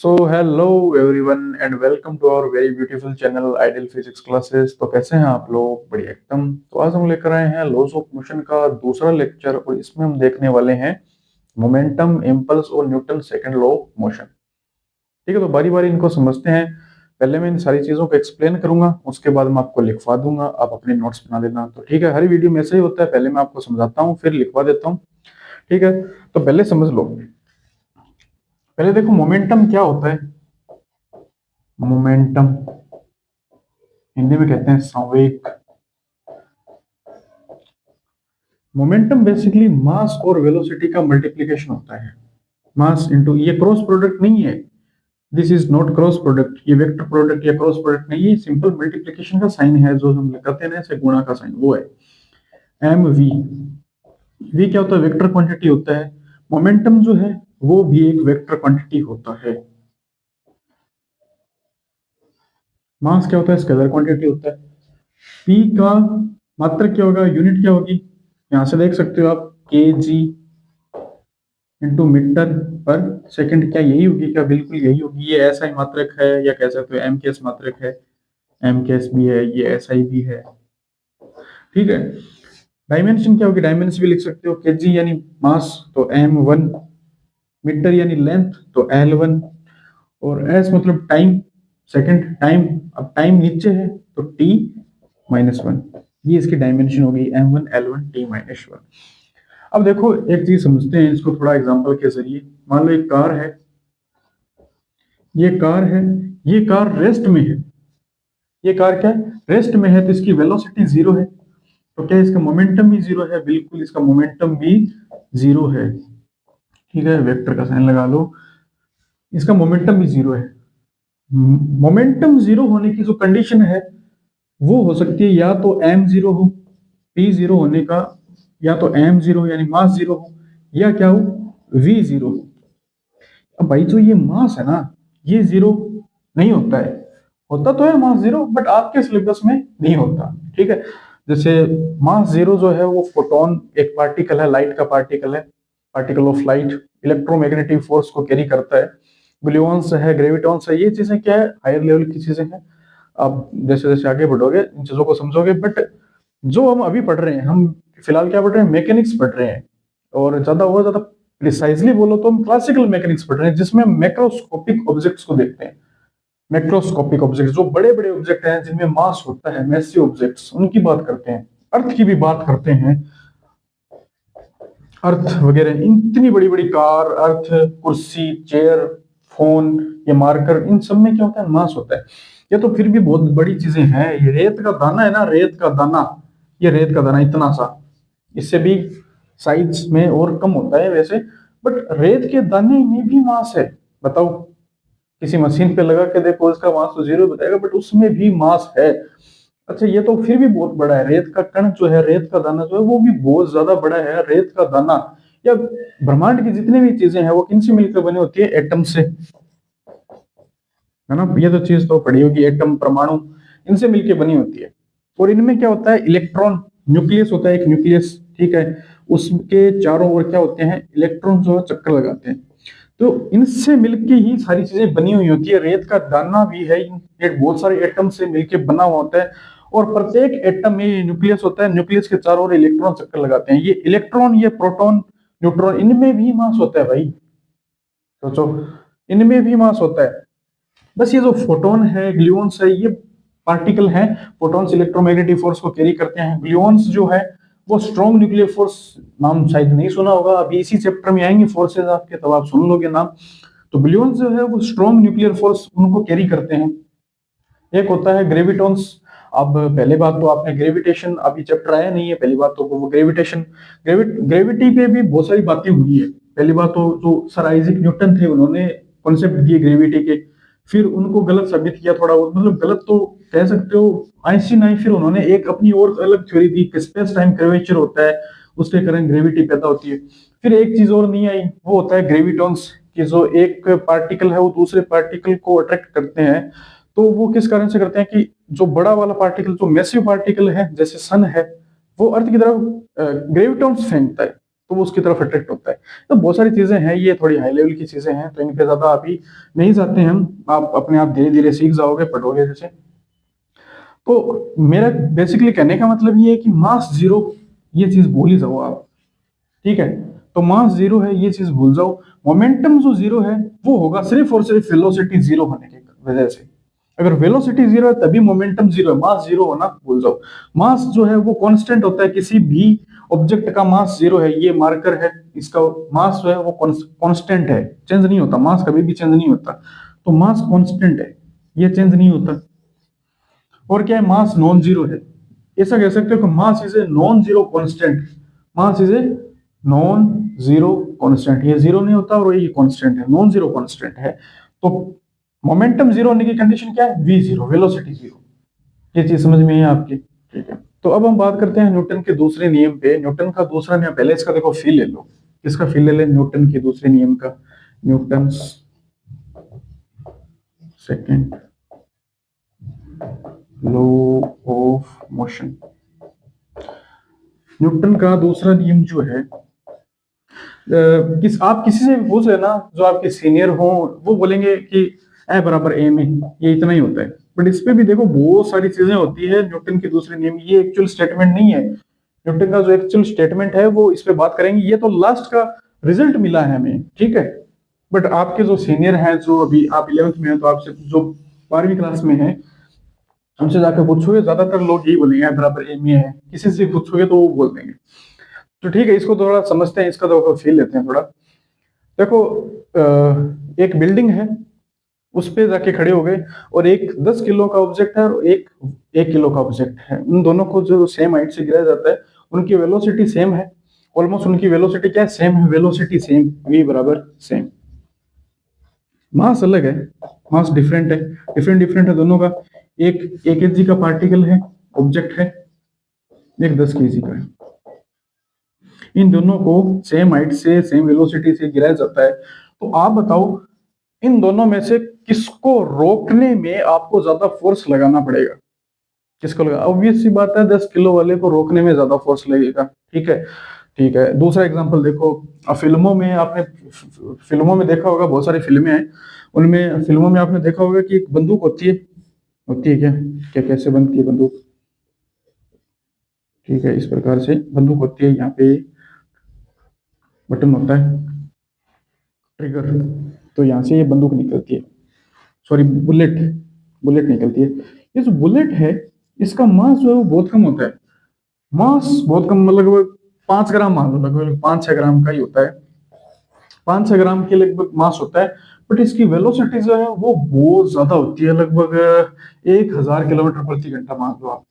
So hello everyone and welcome to our very beautiful channel ideal physics classes. तो कैसे हैं आप लोग? बढ़िया एकदम। तो आज हम लेकर आए हैं लॉज ऑफ मोशन का दूसरा लेक्चर और इसमें हम देखने वाले हैं मोमेंटम, इम्पल्स और Newton second law of motion. ठीक है, तो बारी बारी इनको समझते हैं। पहले मैं इन सारी चीजों को एक्सप्लेन करूंगा, उसके बाद मैं आपको लिखवा दूंगा, आप अपने नोट्स बना देना। तो ठीक है, हर वीडियो में ऐसा ही होता है, पहले मैं आपको समझाता हूँ फिर लिखवा देता हूँ। ठीक है, तो पहले समझ लो। पहले देखो मोमेंटम क्या होता है। मोमेंटम हिंदी में कहते हैं संवेग। मोमेंटम बेसिकली मास और वेलोसिटी का मल्टीप्लिकेशन होता है। मास इंटू, ये क्रॉस प्रोडक्ट नहीं है, this is not cross product, ये वेक्टर प्रोडक्ट या क्रॉस प्रोडक्ट नहीं, ये सिंपल मल्टीप्लिकेशन का साइन है जो हम लगाते हैं ना, ऐसे गुणा का साइन, वो है एम वी। वी क्या होता है? वेक्टर क्वांटिटी होता है। मोमेंटम जो है वो भी एक वेक्टर क्वांटिटी होता है। मास क्या होता है? स्केलर क्वांटिटी होता है। पी का मात्रक क्या होगा? यूनिट क्या होगी? यहां से देख सकते हो आप, के जी इंटू मीटर पर सेकंड। क्या यही होगी? क्या बिल्कुल यही होगी? ये ऐसा ही मात्रक है, या कह सकते हो एम के एस मात्रक है, एम के एस भी है, ये ऐसा ही भी है। ठीक है, डायमेंशन क्या होगी? डायमेंशन भी लिख सकते हो, के जी यानी मास तो एम वन, मीटर यानी लेंथ तो एल वन, और एस मतलब टाइम, सेकंड टाइम। अब टाइम नीचे है तो टी माइनस वन, ये इसकी डायमेंशन हो गई, M one L one T minus one. अब देखो एक चीज समझते हैं इसको थोड़ा एग्जांपल के जरिए। मान लो एक कार है, ये कार है, ये कार रेस्ट में है। ये कार क्या है? रेस्ट में है, तो इसकी वेलोसिटी जीरो है। तो क्या इसका मोमेंटम भी जीरो है? बिल्कुल, इसका मोमेंटम भी जीरो है। ठीक है, वेक्टर का साइन लगा लो, इसका मोमेंटम भी जीरो है। मोमेंटम जीरो होने की जो कंडीशन है वो हो सकती है या तो एम जीरो हो, पी जीरो होने का, या तो एम जीरो यानी मास जीरो हो, या क्या हो, वी जीरो हो। अब भाई जो ये मास है ना, ये जीरो नहीं होता है। होता तो है मास जीरो, बट आपके सिलेबस में नहीं होता। ठीक है, जैसे मास जीरो जो है वो फोटोन एक पार्टिकल है, लाइट का पार्टिकल है, particle of light, electromagnetic force को कैरी करता है। ग्लूऑन्स है, ग्रेविटॉन्स है, ये चीजें क्या है? हायर लेवल की चीजें हैं। आप जैसे जैसे आगे बढ़ोगे इन चीजों को समझोगे। बट जो हम अभी पढ़ रहे हैं, हम फिलहाल क्या पढ़ रहे हैं? मैकेनिक्स पढ़ रहे हैं। और ज्यादा प्रिसाइजली बोलो तो हम क्लासिकल मैकेनिक्स पढ़ रहे हैं, जिसमें हम मैक्रोस्कोपिक ऑब्जेक्ट्स को देखते हैं। मैक्रोस्कोपिक ऑब्जेक्ट्स जो बड़े बड़े ऑब्जेक्ट हैं, जिनमें मास होता है, मैसिव ऑब्जेक्ट्स, उनकी बात करते हैं। अर्थ की भी बात करते हैं, अर्थ वगैरह, इतनी बड़ी बड़ी कार, अर्थ, कुर्सी, चेयर, फोन, ये मार्कर, इन सब में क्या होता है? मास होता है। ये तो फिर भी बहुत बड़ी चीजें हैं। ये रेत का दाना है ना, रेत का दाना, ये रेत का दाना इतना सा, इससे भी साइज में और कम होता है वैसे, बट रेत के दाने में भी मास है। बताओ, किसी मशीन पे लगा के देखो, इसका मास तो जीरो बताएगा, बट उसमें भी मास है। अच्छा, ये तो फिर भी बहुत बड़ा है। रेत का कण जो है, रेत का दाना जो है, वो भी बहुत ज्यादा बड़ा है। रेत का दाना या ब्रह्मांड की जितनी भी चीजें हैं वो किनसे मिलकर बनी होती है? एटम से, है ना? ये तो चीज तो पड़ी होगी, एटम, परमाणु, इनसे मिलकर बनी होती है। और इनमें क्या होता है? इलेक्ट्रॉन, न्यूक्लियस होता है एक, न्यूक्लियस। ठीक है, उसके चारों ओर क्या होते हैं? इलेक्ट्रॉन जो है चक्कर लगाते हैं। तो इनसे मिलके ही सारी चीजें बनी हुई होती है। रेत का दाना भी है, ये बहुत सारे एटम से मिलके बना हुआ होता है। और प्रत्येक एटम में ये न्यूक्लियस होता है, न्यूक्लियस के चारों ओर इलेक्ट्रॉन चक्कर लगाते हैं। ये इलेक्ट्रॉन, ये प्रोटॉन, न्यूट्रॉन, इनमें भी मास होता है भाई। सोचो, इनमें भी मास होता है। बस ये जो फोटोन है, ग्लूऑन्स है, ये पार्टिकल हैं। फोटॉन्स इलेक्ट्रोमैग्नेटिक फोर्स को कैरी करते हैं। ग्लूऑन्स जो है वो स्ट्रॉन्ग न्यूक्लियर फोर्स, नाम शायद नहीं सुना होगा, अभी इसी चैप्टर में आएंगे फोर्सेज आपके, तब आप सुन लोगे नाम। तो ग्लूऑन्स जो है वो स्ट्रॉन्ग न्यूक्लियर फोर्स उनको कैरी करते हैं। एक होता है ग्रेविटॉन्स। अब पहले बात तो आपने ग्रेविटेशन, अभी चैप्टर आया नहीं है, पहली बात तो वो ग्रेविटेशन, ग्रेविटी पे भी बहुत सारी बातें हुई है। पहली बात तो जो सर आइजैक न्यूटन थे, उन्होंने कॉन्सेप्ट दिए ग्रेविटी के, फिर उनको गलत साबित किया थोड़ा बहुत, मतलब गलत तो कह सकते हो। आइंस्टीन आई, फिर उन्होंने एक अपनी और अलग थ्योरी दी कि स्पेस टाइम कर्वेचर होता है, उसके कारण ग्रेविटी पैदा होती है। फिर एक चीज और नहीं आई, वो होता है ग्रेविटॉन्स, कि जो एक पार्टिकल है वो दूसरे पार्टिकल को अट्रैक्ट करते हैं। तो वो किस कारण से करते हैं? कि जो बड़ा वाला पार्टिकल, जो मैसिव पार्टिकल है जैसे सन है, वो अर्थ की तरफ ग्रेविटॉन्स फेंकता है। तो वो उसकी तरफ अट्रैक्ट होता है। तो बहुत सारी चीजें हैं, ये थोड़ी हाई लेवल की चीजें हैं, तो इन पे ज्यादा अभी नहीं जाते हैं हम, आप अपने आप धीरे धीरे सीख जाओगे पढ़ोगे जैसे। तो मेरा बेसिकली कहने का मतलब ये है कि मास जीरो ये चीज भूल ही जाओ आप, ठीक है। तो मास जीरो है ये चीज भूल जाओ। मोमेंटम जो जीरो है वो होगा सिर्फ और सिर्फ वेलोसिटी जीरो होने की वजह से। अगर वेलोसिटी जीरो है तभी मोमेंटम जीरो है, मास जीरो होना भूल जाओ। मास जो है वो कांस्टेंट होता है, किसी भी ऑब्जेक्ट का मास जीरो है, ये मार्कर है, इसका मास जो है वो कांस्टेंट है, चेंज नहीं होता, मास कभी भी चेंज नहीं होता। तो मास कांस्टेंट है, ये चेंज नहीं होता। और क्या है, मास नॉन जीरो है। ऐसा कह सकते हो कि mass is a non zero constant, mass is a non zero constant, ये जीरो नहीं होता और ये कांस्टेंट है, नॉन जीरो कांस्टेंट है। तो मोमेंटम जीरो होने की कंडीशन क्या है, वी जीरो, वेलोसिटी जीरो। ये चीज समझ में है आपकी, ठीक है। तो अब हम बात करते हैं न्यूटन के दूसरे नियम पे। न्यूटन का दूसरा नियम, पहले इसका देखो फील ले लो, इसका फील ले ले न्यूटन के दूसरे नियम का। Newton second law of motion. Newton का दूसरा नियम जो है, आप किसी से भी पूछ लेना जो आपके सीनियर हो, वो बोलेंगे कि ए बराबर एम ए, ये इतना ही होता है। बट इस पे भी देखो बहुत सारी चीजें होती है न्यूटन के दूसरे नियम, ये एक्चुअल स्टेटमेंट नहीं है। न्यूटन का जो एक्चुअल स्टेटमेंट है वो इस पे बात करेंगे, ये तो लास्ट का रिजल्ट मिला है हमें, ठीक है। बट आपके जो सीनियर हैं, जो अभी आप 11th में हैं, तो आपसे जो 12वीं क्लास में है, हमसे जाकर पूछोगे, ज्यादातर लोग यही बोलेंगे ए बराबर एम ए है। किसी से पूछोगे तो वो बोल देंगे। तो ठीक है, इसको थोड़ा समझते हैं, इसका तो फील लेते हैं थोड़ा। देखो एक बिल्डिंग है, उस पे जाके खड़े हो गए, और एक 10 किलो का ऑब्जेक्ट है और एक 1 किलो का ऑब्जेक्ट है। उन दोनों को जो सेम हाइट से गिराया जाता है, उनकी वेलोसिटी सेम है, ऑलमोस्ट उनकी वेलोसिटी क्या है, सेम है, वेलोसिटी सेम, वी बराबर सेम। मास अलग है, मास डिफरेंट है, डिफरेंट डिफरेंट है दोनों का। एक 1 kg का पार्टिकल है, ऑब्जेक्ट है, एक 10 kg का है। इन दोनों को सेम हाइट से सेम वेलोसिटी से गिराया जाता है। तो आप बताओ इन दोनों में से किसको रोकने में आपको ज्यादा फोर्स लगाना पड़ेगा, किसको लगा, ऑब्वियस सी बात है 10 किलो वाले को रोकने में ज्यादा फोर्स लगेगा, ठीक है। ठीक है, दूसरा एग्जांपल देखो, फिल्मों में आपने फिल्मों में देखा होगा, बहुत सारी फिल्में हैं, उनमें फिल्मों में आपने देखा होगा कि एक बंदूक होती है क्या, क्या कैसे बनती है बंदूक, ठीक है, इस प्रकार से बंदूक होती है, यहाँ पे बटन होता है, ट्रिगर, तो यहाँ से ये बंदूक निकलती है, सॉरी बुलेट, बुलेट निकलती है। ये जो बुलेट है, इसका मास जो है वो बहुत कम होता है, मास बहुत कम, मतलब लगभग 5 ग्राम मान लो, लगभग 5-6 ग्राम का ही होता है, 5-6 ग्राम के लगभग मास होता है। बट इसकी वेलोसिटी जो है वो बहुत ज्यादा होती है, लगभग 1000 किलोमीटर प्रति घंटा मान लो आप,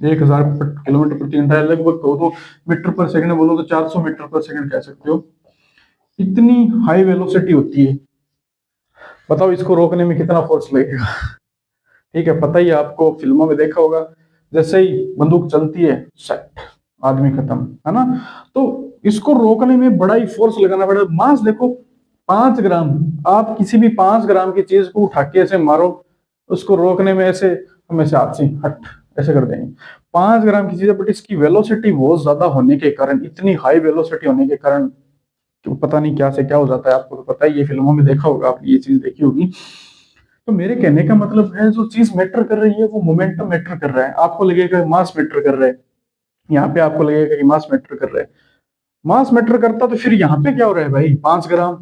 1000 किलोमीटर प्रति घंटा, लगभग कहो तो मीटर पर सेकंड बोलो तो 400 मीटर पर सेकंड कह सकते हो, इतनी हाई वेलोसिटी होती है। बताओ इसको रोकने में कितना फोर्स लगेगा। ठीक है, पता ही है आपको, फिल्मों में देखा होगा, जैसे ही बंदूक चलती है सेट, आदमी खत्म, है ना। तो इसको रोकने में बड़ा ही फोर्स लगाना पड़ेगा। मास देखो 5 ग्राम, आप किसी भी 5 ग्राम की चीज को उठा के ऐसे मारो, उसको रोकने में ऐसे हम ऐसे हाथ से हट ऐसे कर देंगे, 5 ग्राम की चीज है, बट इसकी वेलोसिटी बहुत ज्यादा होने के कारण, इतनी हाई वेलोसिटी होने के कारण, तो पता नहीं क्या से क्या हो जाता है, आपको तो पता ही, ये फिल्मों में देखा होगा, आपने ये चीज देखी होगी। तो मेरे कहने का मतलब है, जो चीज मैटर कर रही है वो मोमेंटम मैटर कर रहा है। आपको लगेगा मास मैटर कर रहा है, यहाँ पे आपको लगेगा कि मास मैटर कर रहा है। मास मैटर करता तो फिर यहाँ पे क्या हो रहा है भाई, 5 ग्राम,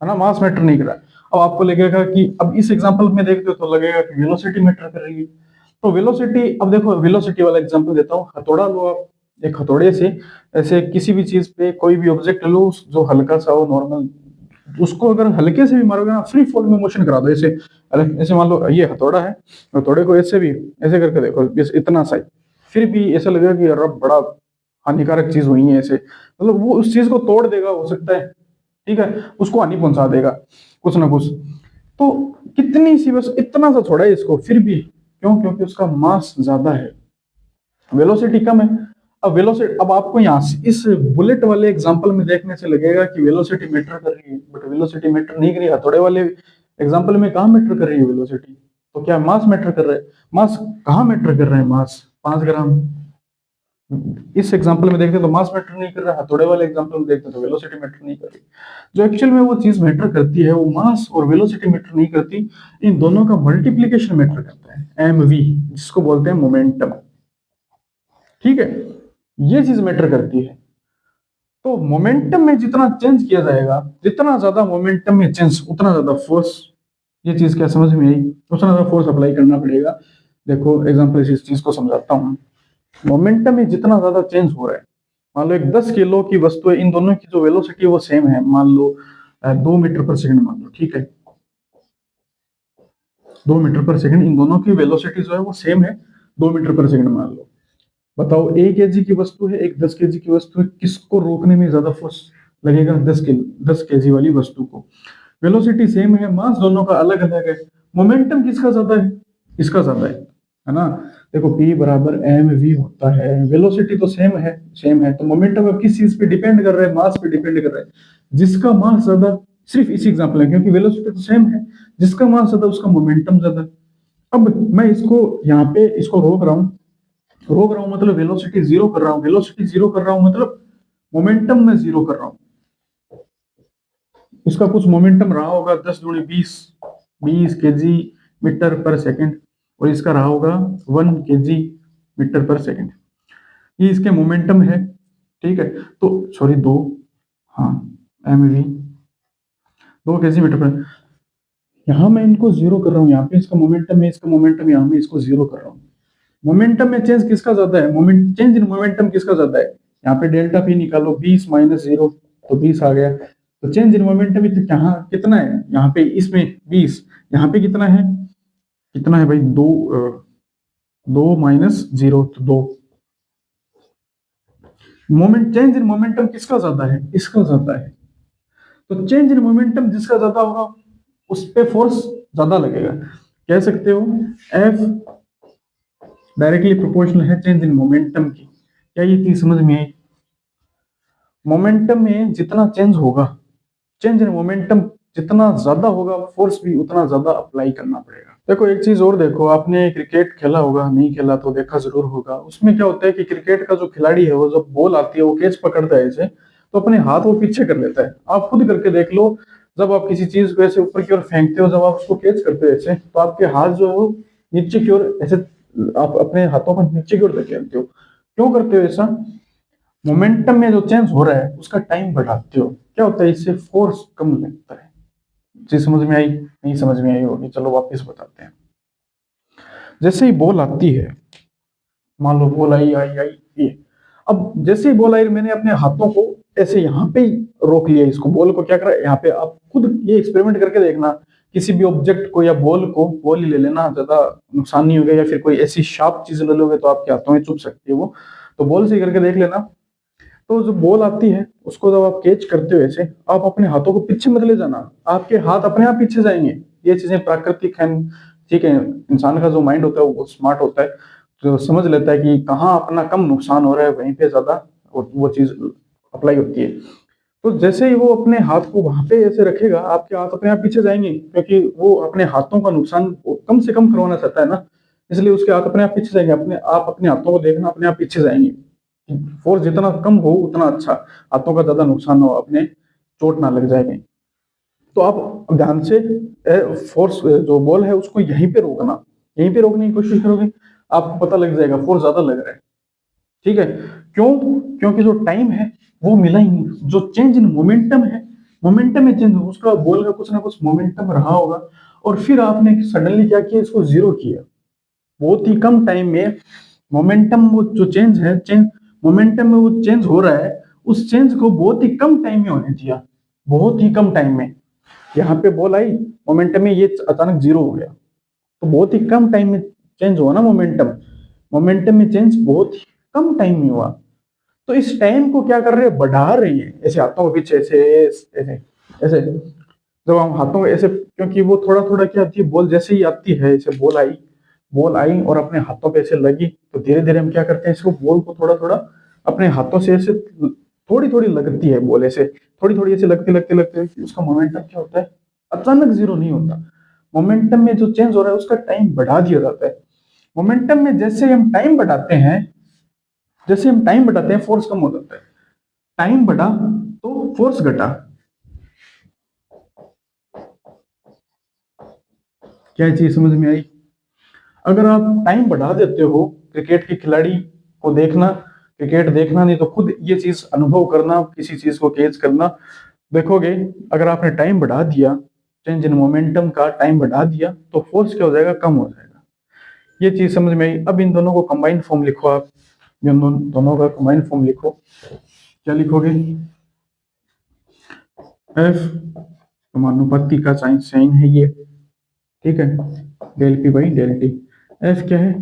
है ना, मास मैटर नहीं कर रहा है। अब आपको लगेगा कि, अब इस एग्जांपल में देखते हो तो लगेगा कि वेलोसिटी मैटर कर रही है। तो वेलोसिटी, अब देखो वेलोसिटी वाला एग्जांपल देता हूँ, हथौड़ा लो आप, एक हथौड़े से ऐसे किसी भी चीज पे कोई भी ऑब्जेक्ट लो जो हल्का सा हो, नॉर्मल, उसको अगर हल्के से भी मारोगे ना, फ्री फॉल में मोशन करा दो ऐसे, ऐसे मान लो ये हथौड़ा है, हथौड़े को ऐसे भी ऐसे करके देखो, बस इतना सा ही, फिर भी ऐसा लगेगा कि यार बड़ा हानिकारक चीज हुई है ऐसे, मतलब वो उस चीज को तोड़ देगा, हो सकता है, ठीक है, उसको हानि पहुंचा देगा कुछ ना कुछ। तो कितनी सी, बस इतना सा छोड़ा है इसको, फिर भी क्यों, क्योंकि उसका मास ज्यादा है, वेलोसिटी कम है। अब वेलोसिटी, अब आपको यहाँ से इस बुलेट वाले एग्जांपल में देखने से लगेगा कि वेलोसिटी मैटर कर रही है, बट वेलोसिटी मैटर नहीं कर रही है। हथौड़े वाले एग्जांपल में कहाँ मैटर कर रही है वेलोसिटी, तो क्या मास मैटर कर रहा है, मास कहाँ मैटर कर रहा है, मास 5 ग्राम, इस एग्जांपल में देखते हैं तो मास मैटर नहीं कर रहा है, हथौड़े वाले एग्जांपल में देखते हैं तो वेलोसिटी मैटर नहीं कर रही। जो एक्चुअल में वो चीज मैटर करती है वो मास और वेलोसिटी मैटर नहीं करती, इन दोनों का मल्टीप्लीकेशन मैटर करता है, एम वी, जिसको बोलते हैं मोमेंटम। ठीक है, ये चीज मैटर करती है। तो मोमेंटम में जितना चेंज किया जाएगा, जितना ज्यादा मोमेंटम में चेंज उतना ज्यादा फोर्स, ये चीज क्या समझ में आई, उतना ज्यादा फोर्स अप्लाई करना पड़ेगा। देखो एग्जांपल से इस चीज को समझाता हूँ। मोमेंटम में जितना ज्यादा चेंज हो रहा है, मान लो एक 10 किलो की वस्तु है, इन दोनों की जो वेलोसिटी है वो सेम है, मान लो 2 मीटर पर सेकंड मान लो, ठीक है, 2 मीटर पर सेकंड, इन दोनों की वेलोसिटी जो है वो सेम है, 2 मीटर पर सेकंड मान लो। बताओ 1 kg की वस्तु है, एक 10 kg की वस्तु है, किसको रोकने में ज्यादा फोर्स लगेगा? 10 kg वाली वस्तु को। वेलोसिटी सेम है, मास दोनों का अलग अलग है, मोमेंटम किसका ज्यादा है? इसका ज्यादा है ना। देखो P बराबर एम वी होता है, वेलोसिटी तो सेम है, तो मोमेंटम अब किस चीज पे डिपेंड कर रहा है? मास पे डिपेंड कर रहा है। जिसका मास ज्यादा, सिर्फ इसी एग्जांपल है क्योंकि वेलोसिटी तो सेम है, जिसका मास ज्यादा उसका मोमेंटम ज्यादा। अब मैं इसको यहाँ पे इसको रोक रहा हूं मतलब वेलोसिटी जीरो कर रहा हूं, वेलोसिटी जीरो कर रहा हूं मतलब मोमेंटम में जीरो कर रहा हूं। उसका कुछ मोमेंटम रहा होगा 10 दूनी 20, 20 kg मीटर पर सेकंड, और इसका रहा होगा 1 kg मीटर पर सेकंड, ये इसके मोमेंटम है। ठीक है, तो सॉरी दो, हाँ एम वी 2 kg मीटर पर, यहाँ मैं इनको जीरो कर रहा हूँ, यहाँ पे इसका मोमेंटम है, इसका मोमेंटम यहाँ में इसको जीरो कर रहा हूँ। मोमेंटम में चेंज किसका ज्यादा है? चेंज इन मोमेंटम किसका ज्यादा है? यहाँ पे डेल्टा पी निकालो, 20 माइनस 0 तो 20 आ गया। तो चेंज इन मोमेंटम यहाँ कितना है? यहाँ पे इसमें 20, यहाँ पे कितना है? कितना है भाई? 2 माइनस 0 तो 2। चेंज इन मोमेंटम किसका ज्यादा है? इसका ज्यादा है। तो चेंज इन मोमेंटम जिसका ज्यादा होगा उस पे फोर्स ज्यादा लगेगा। कह सकते हो एफ डायरेक्टली प्रोपोर्शनल है चेंज इन मोमेंटम की। क्या ये चीज समझ में आई? मोमेंटम में जितना चेंज होगा, चेंज इन मोमेंटम जितना ज्यादा होगा, फोर्स भी उतना ज्यादा अप्लाई करना पड़ेगा। देखो एक चीज और देखो, आपने क्रिकेट खेला होगा, नहीं खेला तो देखा जरूर होगा। उसमें क्या होता है कि क्रिकेट का जो खिलाड़ी है वो जब बॉल आती है वो कैच पकड़ता है ऐसे, तो अपने हाथ वो पीछे कर लेता है। आप खुद करके देख लो, जब आप किसी चीज को ऐसे ऊपर की ओर फेंकते हो, जब आप उसको कैच करते हो ऐसे, तो आपके हाथ जो है वो नीचे की ओर ऐसे, आप अपने हाथों को नीचे की ओर धकेलते हो। क्यों करते हो ऐसा? मोमेंटम में जो चेंज हो रहा है उसका टाइम बढ़ाते हो। क्या होता है? इससे फोर्स कम लगता है। जी समझ में आई? नहीं समझ में आई होगी, चलो वापस बताते हैं। जैसे ही बॉल आती है, मान लो बॉल आई आई आई ये, अब जैसे ही बॉल आई मैंने अपने हाथों को ऐसे यहाँ पे ही रोक लिया, इसको बॉल को क्या करा यहाँ पे। आप खुद ये एक्सपेरिमेंट करके देखना, किसी भी ऑब्जेक्ट को या बॉल ही ले लेना, ज्यादा नुकसान नहीं होगा, या फिर कोई ऐसी शार्प चीज ले लोगे तो आपके हाथों में चुभ सकती है वो, तो बॉल से करके देख लेना। तो जो बॉल आती है उसको जब आप कैच करते हो ऐसे, आप अपने हाथों को पीछे मत ले जाना, आपके हाथ अपने आप पीछे जाएंगे। ये चीजें प्राकृतिक हैं। ठीक है, इंसान का जो माइंड होता है वो स्मार्ट होता है, जो समझ लेता है कि कहाँ अपना कम नुकसान हो रहा है, वहीं पे ज्यादा वो चीज अप्लाई होती है। तो जैसे ही वो अपने हाथ को वहां पे ऐसे रखेगा, आपके हाथ अपने आप पीछे जाएंगे, क्योंकि वो अपने हाथों का नुकसान कम से कम करवाना चाहता है ना, इसलिए उसके हाथ अपने आप पीछे जाएंगे। आप अपने हाथों को देखना, अपने आप पीछे जाएंगे। फोर्स जितना कम हो उतना अच्छा, हाथों का ज्यादा नुकसान हो, अपने चोट ना लग जाए कहीं। तो आप ध्यान से फोर्स जो बॉल है उसको यहीं पे रोकना, यहीं पे रोकने की कोशिश करोगे, आपको पता लग जाएगा फोर्स ज्यादा लग रहा है। ठीक है, क्यों? क्योंकि जो टाइम है वो मिला ही नहीं, जो चेंज इन मोमेंटम है, मोमेंटम में चेंज हो, उसका बॉल का कुछ ना कुछ मोमेंटम रहा होगा, और फिर आपने सडनली क्या किया, इसको जीरो किया। बहुत ही कम टाइम में मोमेंटम, वो जो चेंज है, मोमेंटम में वो चेंज हो रहा है, उस चेंज को बहुत ही कम टाइम में होने दिया, बहुत ही कम टाइम में। यहाँ पे बॉल आई, मोमेंटम में ये अचानक जीरो हो गया, तो बहुत ही कम टाइम में चेंज हुआ ना मोमेंटम। मोमेंटम में चेंज बहुत ही कम टाइम में हुआ, तो इस टाइम को क्या कर रहे हैं, बढ़ा रहे हैं ऐसे हाथों के पीछे ऐसे ऐसे ऐसे। जब हम हाथों को ऐसे, क्योंकि वो थोड़ा थोड़ा क्या आती है, बॉल जैसे ही आती है, ऐसे बॉल आई और अपने हाथों पे ऐसे लगी, तो धीरे धीरे हम क्या करते हैं, इसको बॉल को थोड़ा थोड़ा अपने हाथों से ऐसे, थोड़ी थोड़ी लगती है बॉल ऐसे, थोड़ी थोड़ी ऐसे लगते लगते लगते उसका मोमेंटम क्या होता है, अचानक जीरो नहीं होता। मोमेंटम में जो चेंज हो रहा है उसका टाइम बढ़ा दिया जाता है। मोमेंटम में जैसे हम टाइम बढ़ाते हैं, जैसे हम टाइम बढ़ाते हैं फोर्स कम हो जाता है, टाइम बढ़ा तो फोर्स घटा। क्या चीज समझ में आई? अगर आप टाइम बढ़ा देते हो, क्रिकेट के खिलाड़ी को देखना, क्रिकेट देखना नहीं तो खुद ये चीज अनुभव करना, किसी चीज को कैच करना, देखोगे अगर आपने टाइम बढ़ा दिया, चेंज इन मोमेंटम का टाइम बढ़ा दिया तो फोर्स क्या हो जाएगा, कम हो जाएगा। ये चीज समझ में आई। अब इन दोनों को कंबाइंड फॉर्म लिखो आप, इन दोनों का कंबाइंड फॉर्म लिखो। क्या लिखोगे? एफ समानुपाती का साइन है ये, ठीक है, del P by del T. F क्या है?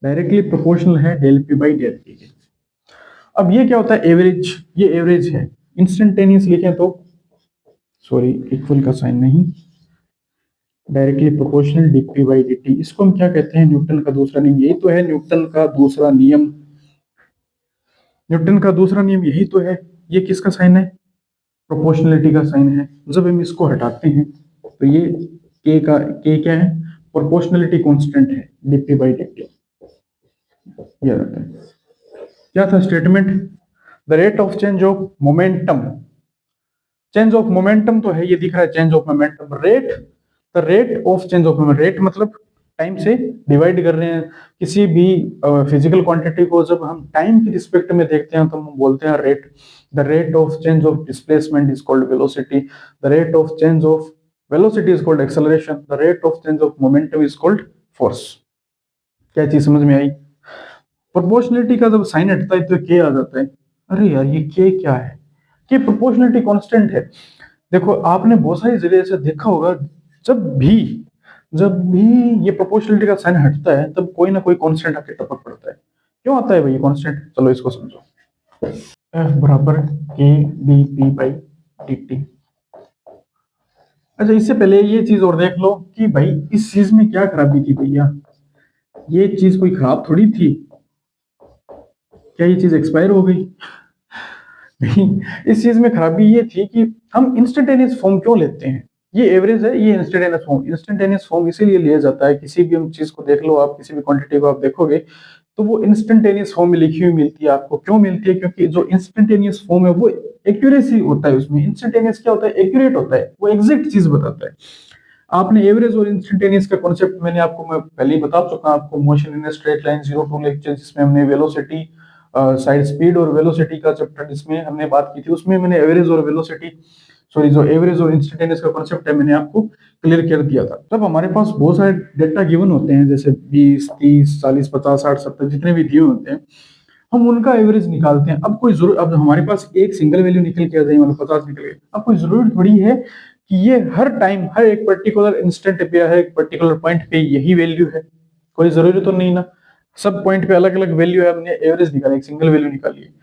डायरेक्टली प्रोपोर्शनल है del P by del T के। अब ये क्या होता है? एवरेज, ये एवरेज है। इंस्टेंटेनियस लिखें तो, सॉरी इक्वल का साइन नहीं, directly proportional DP by D T. इसको हम क्या कहते हैं? न्यूटन का दूसरा नियम। यही तो है न्यूटन का दूसरा नियम, न्यूटन का दूसरा नियम यही तो है। ये किसका साइन है? प्रोपोर्शनलिटी का साइन है। जब हम इसको हटाते हैं तो ये के क्या है? प्रोपोर्शनलिटी कांस्टेंट है, डीपी बाई डी टी। ये रहता है। क्या था statement? The rate of change of momentum, change of momentum तो है, ये दिख रहा है change of momentum. Rate, the rate of change of momentum, rate मतलब टाइम से डिवाइड कर रहे हैं। किसी भी फिजिकल क्वांटिटी को जब हम टाइम के रिस्पेक्ट में देखते हैं तो हम बोलते हैं rate. The rate of change of displacement is called velocity, the rate of change of velocity is called acceleration, the rate of change of momentum is called force. क्या चीज समझ में आई? प्रोपोर्शनलिटी का जब साइन हटता है तो के आ जाता है। अरे यार ये के क्या है? कि प्रोपोर्शनलिटी कांस्टेंट है। देखो आपने बहुत सारी जगह ऐसे देखा होगा, जब भी जब भी ये प्रोपोर्शनलिटी का साइन हटता है तब कोई ना कोई कांस्टेंट आके टपक पड़ता है। क्यों आता है भाई ये कांस्टेंट? चलो इसको समझो। एफ बराबर के D P by D T. अच्छा इससे पहले ये चीज और देख लो कि भाई इस चीज में क्या खराबी थी भैया। ये चीज कोई खराब थोड़ी थी। क्या ये चीज एक्सपायर हो गई? नहीं, इस चीज में खराबी ये थी कि हम इंस्टेंटेनियस फॉर्म क्यों लेते हैं। ये एवरेज है, ये इंस्टेंटेनियस फॉर्म। इंस्टेंटेनियस फॉर्म इसीलिए लिया जाता है, किसी भी हम चीज को देख लो आप, किसी भी क्वांटिटी को आप देखोगे तो वो इंस्टेंटेनियस फॉर्म में लिखी हुई मिलती है आपको। क्यों मिलती है? क्योंकि जो इंस्टेंटेनियस फॉर्म है वो एक्यूरेसी होता है उसमें। इंस्टेंटेनियस क्या होता है? एक्यूरेट होता है, वो एग्जैक्ट चीज बताता है। आपने एवरेज और इंस्टेंटेनियस का कॉन्सेप्ट मैंने आपको, मैं पहले ही बता चुका हूं आपको, motion in straight line 02 lecture, जिसमें हमने वेलोसिटी, साइड स्पीड और वेलोसिटी का चैप्टर जिसमें हमने बात की थी, उसमें मैंने एवरेज और वेलोसिटी, सॉरी जो एवरेज और इंस्टेंटेनियस का कॉन्सेप्ट है मैंने आपको क्लियर कर दिया था। तब हमारे पास बहुत सारे डेटा गिवन होते हैं, जैसे 20, 30, 40, 50, 60, 70 जितने भी दिए होते हैं, हम उनका एवरेज निकालते हैं। अब कोई जरूर, अब हमारे पास एक सिंगल वैल्यू निकल के आ जाए, मतलब 50 निकल गए, अब कोई जरूरत थोड़ी है कि ये हर टाइम, हर एक पर्टिकुलर इंस्टेंट पे या हर एक पर्टिकुलर पॉइंट पे यही वैल्यू है। कोई जरूरी तो नहीं ना, सब पॉइंट पे अलग अलग वैल्यू है, हमने एवरेज निकाला, एक सिंगल वैल्यू निकाली है।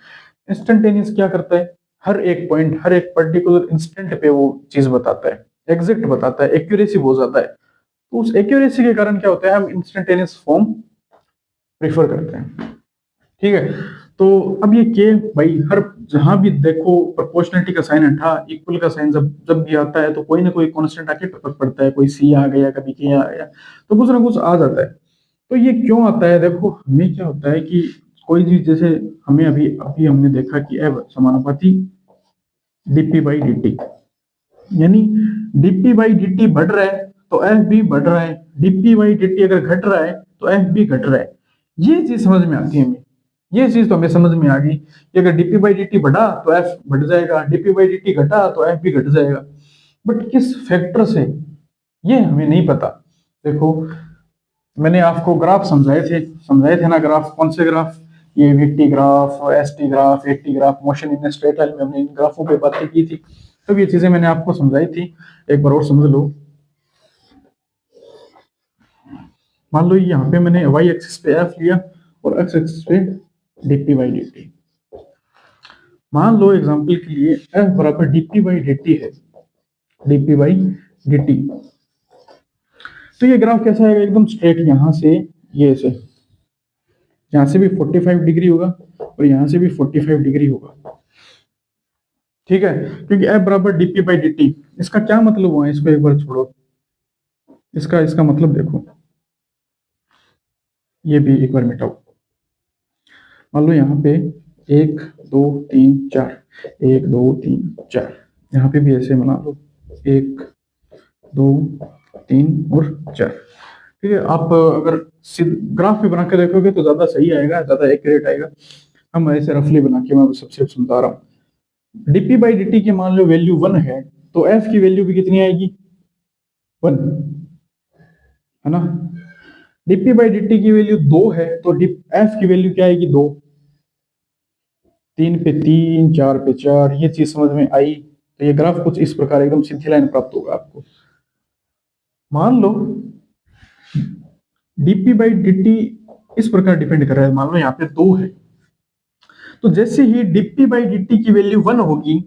इंस्टेंटेनियस क्या करता है? हर एक पॉइंट, हर एक पर्टिकुलर इंस्टेंट पे वो चीज बताता है, एग्जैक्ट बताता है, एक्यूरेसी बहुत ज्यादा है। तो उस एक्यूरेसी के कारण क्या होता है, हम इंस्टेंटेनियस फॉर्म प्रीफर करते हैं। ठीक है, तो अब ये के भाई हर जहां भी देखो प्रोपोर्शनलिटी का साइन हटा, इक्वल का साइन जब जब भी आता है तो कोई ना कोई कांस्टेंट आके टपक पड़ता है। कोई सी आ गया, कभी के आ गया, तो कुछ ना कुछ आ जाता है। तो ये क्यों आता है? देखो हमें क्या होता है कि कोई चीज, जैसे हमें अभी अभी हमने देखा कि एफ समानुपाती डीपी बाई डी, यानी डीपी बाई डी बढ़ रहा है तो एफ भी बढ़ रहा है, डीपी बाई डी अगर घट रहा है तो एफ भी घट रहा है। ये चीज समझ में आती है हमें, ये चीज तो हमें समझ में आ गई कि अगर डीपी बाई डी बढ़ा तो एफ बढ़ जाएगा, डीपी बाई डी घटा तो एफ भी घट जाएगा। बट किस फैक्टर से, ये हमें नहीं पता। देखो मैंने आपको ग्राफ समझाए थे ना, ग्राफ कौन से ग्राफ? ये VT graph, S T graph, eighty graph, motion in straight line में हमने इन ग्राफों पे बातें की थी। तब ये चीजें मैंने आपको समझाई थी, एक बार और समझ लो। मान लो यहाँ पे मैंने वाई एक्सिस पे एफ लिया और एक्स एक्सिस पे डीपी बाई डी। मान लो एग्जांपल के लिए एफ बराबर डीपी बाई डी है, डीपी बाई डी। तो ये ग्राफ कैसा है? एकदम स्ट्रेट, यहां से ये से, यहां से भी 45 डिग्री होगा और यहां से भी 45 डिग्री होगा। ठीक है, क्योंकि एफ बराबर डीपी बाई डी। इसका क्या मतलब हुआ? इसको एक बार छोड़ो, इसका इसका मतलब देखो, ये भी एक बार मिटाओ। मान लो यहाँ पे 1 2 3 4, 1 2 3 4, यहाँ पे भी ऐसे बना लो 1 2 3 और 4। ठीक है, आप अगर ग्राफ पे बना के देखोगे तो ज्यादा सही आएगा, ज्यादा एक्यूरेट आएगा। हम ऐसे रफली बना के मैं सबसे समझा रहा हूँ। डीपी बाई डी की मान लो वैल्यू 1 है, तो एफ की वैल्यू भी कितनी आएगी? 1, है ना। डीपी बाई डी की वैल्यू 2 है, तो एफ की वैल्यू क्या आएगी? 2। 3 पे 3, 4 पे 4, ये चीज समझ में आई? तो ये ग्राफ कुछ इस प्रकार एकदम सीधी लाइन प्राप्त होगा आपको। मान लो डीपी बाई डी इस प्रकार डिपेंड कर रहा है, मान लो यहाँ पे 2 है, तो जैसे ही डीपी बाई डी की वैल्यू 1 होगी,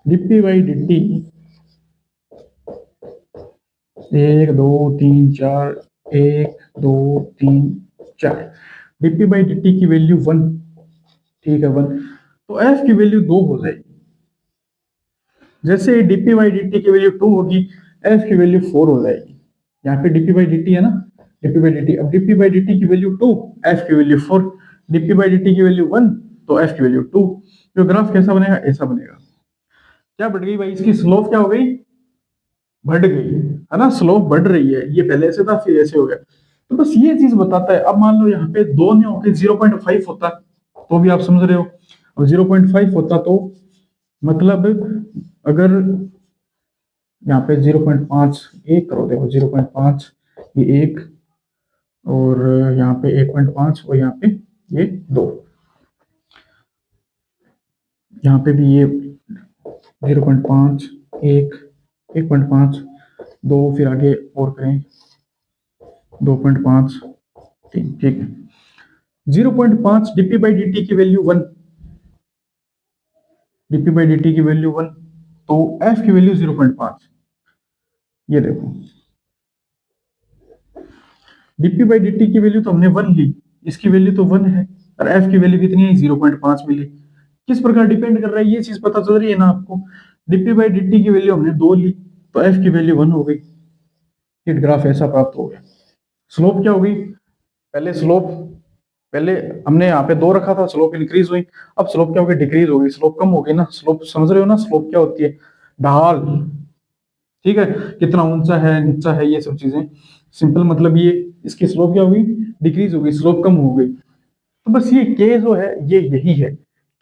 DP by D 1 2 3 4, 1 2 3 4, DP by D की वैल्यू 1, ठीक है 1, तो एफ की वैल्यू 2 हो जाएगी। जैसे डीपी बाई डी की वैल्यू 2 होगी, एफ की वैल्यू 4 हो जाएगी। यहाँ पे डीपी बाई डी है ना, डीपी बाई डी, अब डीपी बाई डी की वैल्यू 2, एफ की वैल्यू 4, डीपी बाई डी की वैल्यू 1, तो एफ की वैल्यू 2। तो ग्राफ कैसा बनेगा? ऐसा बनेगा। क्या बढ़ गई भाई? इसकी स्लोप क्या हो गई? बढ़ गई, है ना, स्लोप बढ़ रही है। ये पहले ऐसे था, फिर ऐसे हो गया। तो बस ये चीज बताता है। अब मान लो यहाँ पे 2 नहीं होते, 0.5 होता तो भी आप समझ रहे हो। अब 0.5 होता तो मतलब अगर यहाँ पे 0.5 एक करो, देखो 0.5 ये 1, और यहाँ पे 1.5, और यहाँ पे ये 2, यहाँ पे भी ये 0.5 1, 1.5 2, फिर आगे और करें 2.5 3, ठीक है। 0.5 डीपी बाई डी की वैल्यू 1, डीपी बाई डी की वैल्यू 1, तो एफ की वैल्यू 0.5। ये देखो डीपी बाई डी की वैल्यू तो हमने 1 ली, इसकी वैल्यू तो 1 है, और एफ की वैल्यू कितनी है? 0.5 मिली। किस प्रकार डिपेंड कर रहा है, ये चीज पता चल रही है ना आपको। डीपी बाई डी की वैल्यू हमने 2 ली, तो एफ की वैल्यू 1 हो गई। हिट ग्राफ ऐसा प्राप्त हो गया। स्लोप क्या होगी? पहले हमने यहाँ पे 2 रखा था, स्लोप इंक्रीज हुई। अब स्लोप क्या होगी? डिक्रीज होगी, स्लोप कम हो गई ना। स्लोप समझ रहे हो ना, स्लोप क्या होती है? ढाल, ठीक है, कितना ऊंचा है नीचा है, ये सब चीजें। सिंपल मतलब ये, इसकी स्लोप क्या होगी? डिक्रीज होगी, स्लोप कम हो गई। तो बस ये के जो है ये यही है,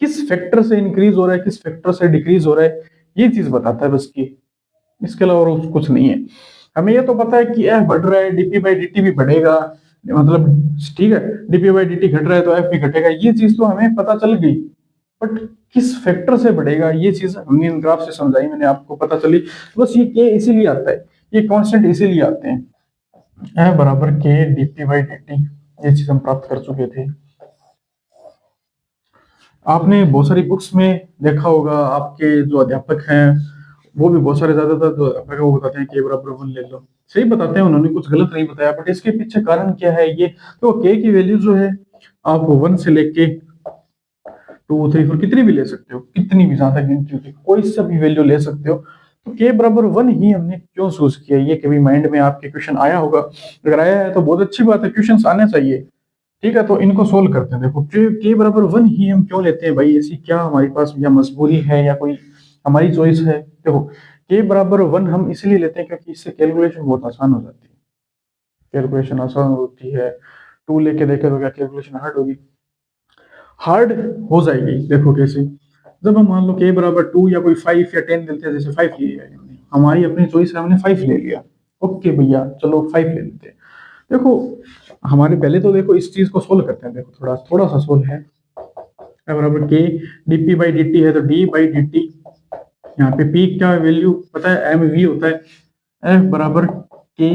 किस फैक्टर से इंक्रीज हो रहा है, किस फैक्टर से डिक्रीज हो रहा है, ये चीज बताता है बस की। इसके अलावा और कुछ नहीं है। हमें ये तो पता है कि एफ बढ़ रहा है, डीपी बाई डी भी बढ़ेगा, मतलब ठीक है, डीपी बाई डी घट रहा है तो एफ भी घटेगा, ये चीज तो हमें पता चल गई। बट किस फैक्टर से बढ़ेगा, ये चीज हमने इन ग्राफ से समझाई, मैंने आपको पता चली। तो बस ये के इसीलिए आता है, ये कांस्टेंट इसीलिए आते हैं, एफ बराबर के डीपी बाई डी, ये चीज हम प्राप्त कर चुके थे। आपने बहुत सारी बुक्स में देखा होगा, आपके जो अध्यापक हैं वो भी बहुत सारे ज्यादातर जो अध्यापक है वो बताते हैं के बराबर 1 ले लो, सही बताते हैं, उन्होंने कुछ गलत नहीं बताया। बट इसके पीछे कारण क्या है ये, तो के की वैल्यू जो है आप 1 से लेके 2 3 4 कितनी भी ले सकते हो, कितनी भी ज्यादा गिनती होती है, कोई सा भी वैल्यू ले सकते हो। तो के बराबर 1 ही हमने क्यों चूज किया, ये कभी माइंड में आपके क्वेश्चन आया होगा? अगर आया है तो बहुत अच्छी बात है, क्वेश्चन आने चाहिए। ठीक है, तो इनको सोल्व करते हैं। देखो के बराबर 1 ही हम क्यों लेते हैं भाई, ऐसी क्या हमारे पास या मजबूरी है या कोई हमारी चॉइस है? देखो के बराबर 1 हम इसलिए लेते हैं क्योंकि इससे कैलकुलेशन बहुत आसान हो जाती है, कैलकुलेशन आसान होती है। 2 लेके देखे तो क्या कैलकुलेशन हार्ड होगी? हार्ड हो जाएगी। देखो कैसे, जब हम मान लो के बराबर 2 या कोई 5 या 10 लेते हैं, जैसे 5 ले लिया हमने, हमारी अपनी चॉइस है, हमने 5 ले लिया, ओके भैया चलो 5 ले लेते हैं। देखो हमारे पहले तो देखो इस चीज को सोल्व करते हैं, देखो थोड़ा थोड़ा सा सोल्व है। बराबर के डीपी बाई डी है, तो डी बाई डी, यहाँ पे पी क्या वैल्यू पता है? एम वी होता है। एफ बराबर के,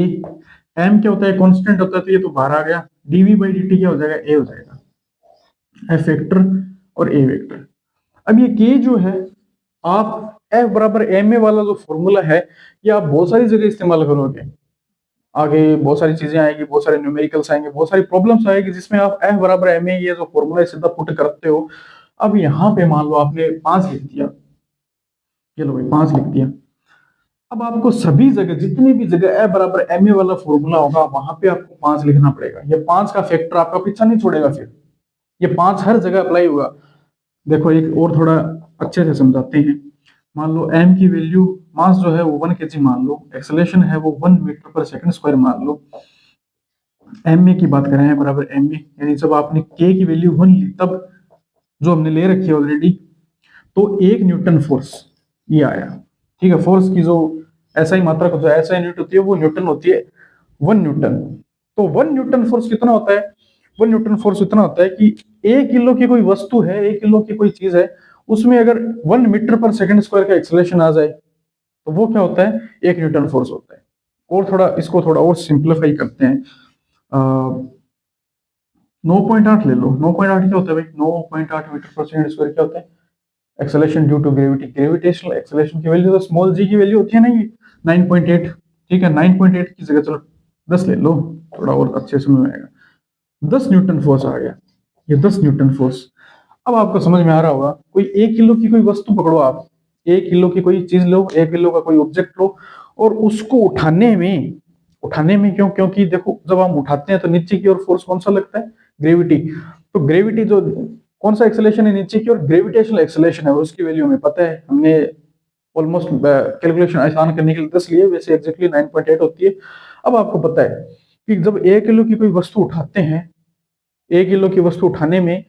एम क्या होता है? कांस्टेंट होता है, तो ये तो बाहर आ गया। डीवी बाई डी क्या हो जाएगा? ए हो जाएगा, एफ वेक्टर और ए वेक्टर। अब ये के जो है, आप एफ बराबर एम ए वाला जो फॉर्मूला है, ये आप बहुत सारी जगह इस्तेमाल करोगे। आगे बहुत सारी चीजें आएगी, बहुत सारे न्यूमेरिकल्स आएंगे, बहुत सारी प्रॉब्लम्स आएगी जिसमें आप एफ बराबर एम ए ये जो फॉर्मूला है सीधा पुट करते हो। अब यहाँ पे मान लो आपने 5 लिख दिया, ये लो भाई 5 लिख दिया। अब आपको सभी जगह, जितनी भी जगह एफ बराबर एम ए वाला फॉर्मूला होगा, वहां पे आपको 5 लिखना पड़ेगा। ये 5 का फैक्टर आपका पीछा नहीं छोड़ेगा फिर। ये 5 हर जगह अप्लाई होगा। देखो एक और थोड़ा अच्छे से समझाते हैं। मान लो m की वैल्यू, मास जो है वो 1 kg मान लो, एक्सेलरेशन है वो 1 मीटर पर सेकंड स्क्वायर मान लो। एम ए की बात कर रहे हैं, बराबर एम ए, यानी जब आपने के की वैल्यू 1 ली तब जो हमने ले रखी है ऑलरेडी, तो 1 न्यूटन फोर्स ये आया। ठीक है, फोर्स की जो एसआई मात्रा को जो एसआई यूनिट होती है वो न्यूटन होती है, 1 न्यूटन। तो 1 न्यूटन फोर्स कितना होता है? 1 न्यूटन फोर्स इतना होता है कि 1 किलो की कोई वस्तु है, 1 किलो की कोई चीज है, उसमें अगर 1 मीटर पर सेकंड स्क्वायर का एक्सेलरेशन आ जाए तो वो क्या होता है? 1 न्यूटन फोर्स होता है। और थोड़ा इसको थोड़ा और सिंप्लीफाई करते हैं। 9.8 ले लो। 9.8 क्या होता है भाई? 9.8 मीटर पर सेकंड स्क्वायर क्या होता है? Acceleration due to gravity, gravitational acceleration की वैल्यू तो स्मॉल जी की वैल्यू होती है ना, ये 9.8। ठीक है, 9.8 की जगह चलो 10 ले लो, थोड़ा और अच्छे समझ में आएगा। 10 न्यूटन फोर्स आ गया, ये 10 न्यूटन फोर्स। अब आपको समझ में आ रहा होगा, कोई 1 किलो की कोई वस्तु पकड़ो आप, 1 किलो की कोई चीज लो, 1 किलो का कोई ऑब्जेक्ट लो, और उसको उठाने में क्यों? क्योंकि देखो जब हम उठाते हैं तो नीचे की ओर फोर्स कौन सा लगता है? ग्रेविटी। तो ग्रेविटी जो कौन सा एक्सेलरेशन है नीचे की ओर? ग्रेविटेशनल एक्सेलरेशन है, और उसकी वैल्यू हमें पता है, हमने ऑलमोस्ट कैलकुलेशन आसान करने के लिए 10 लिए, वैसे एग्जैक्टली 9.8 होती है। अब आपको पता है कि जब 1 किलो की कोई वस्तु उठाते हैं, 1 किलो की वस्तु उठाने में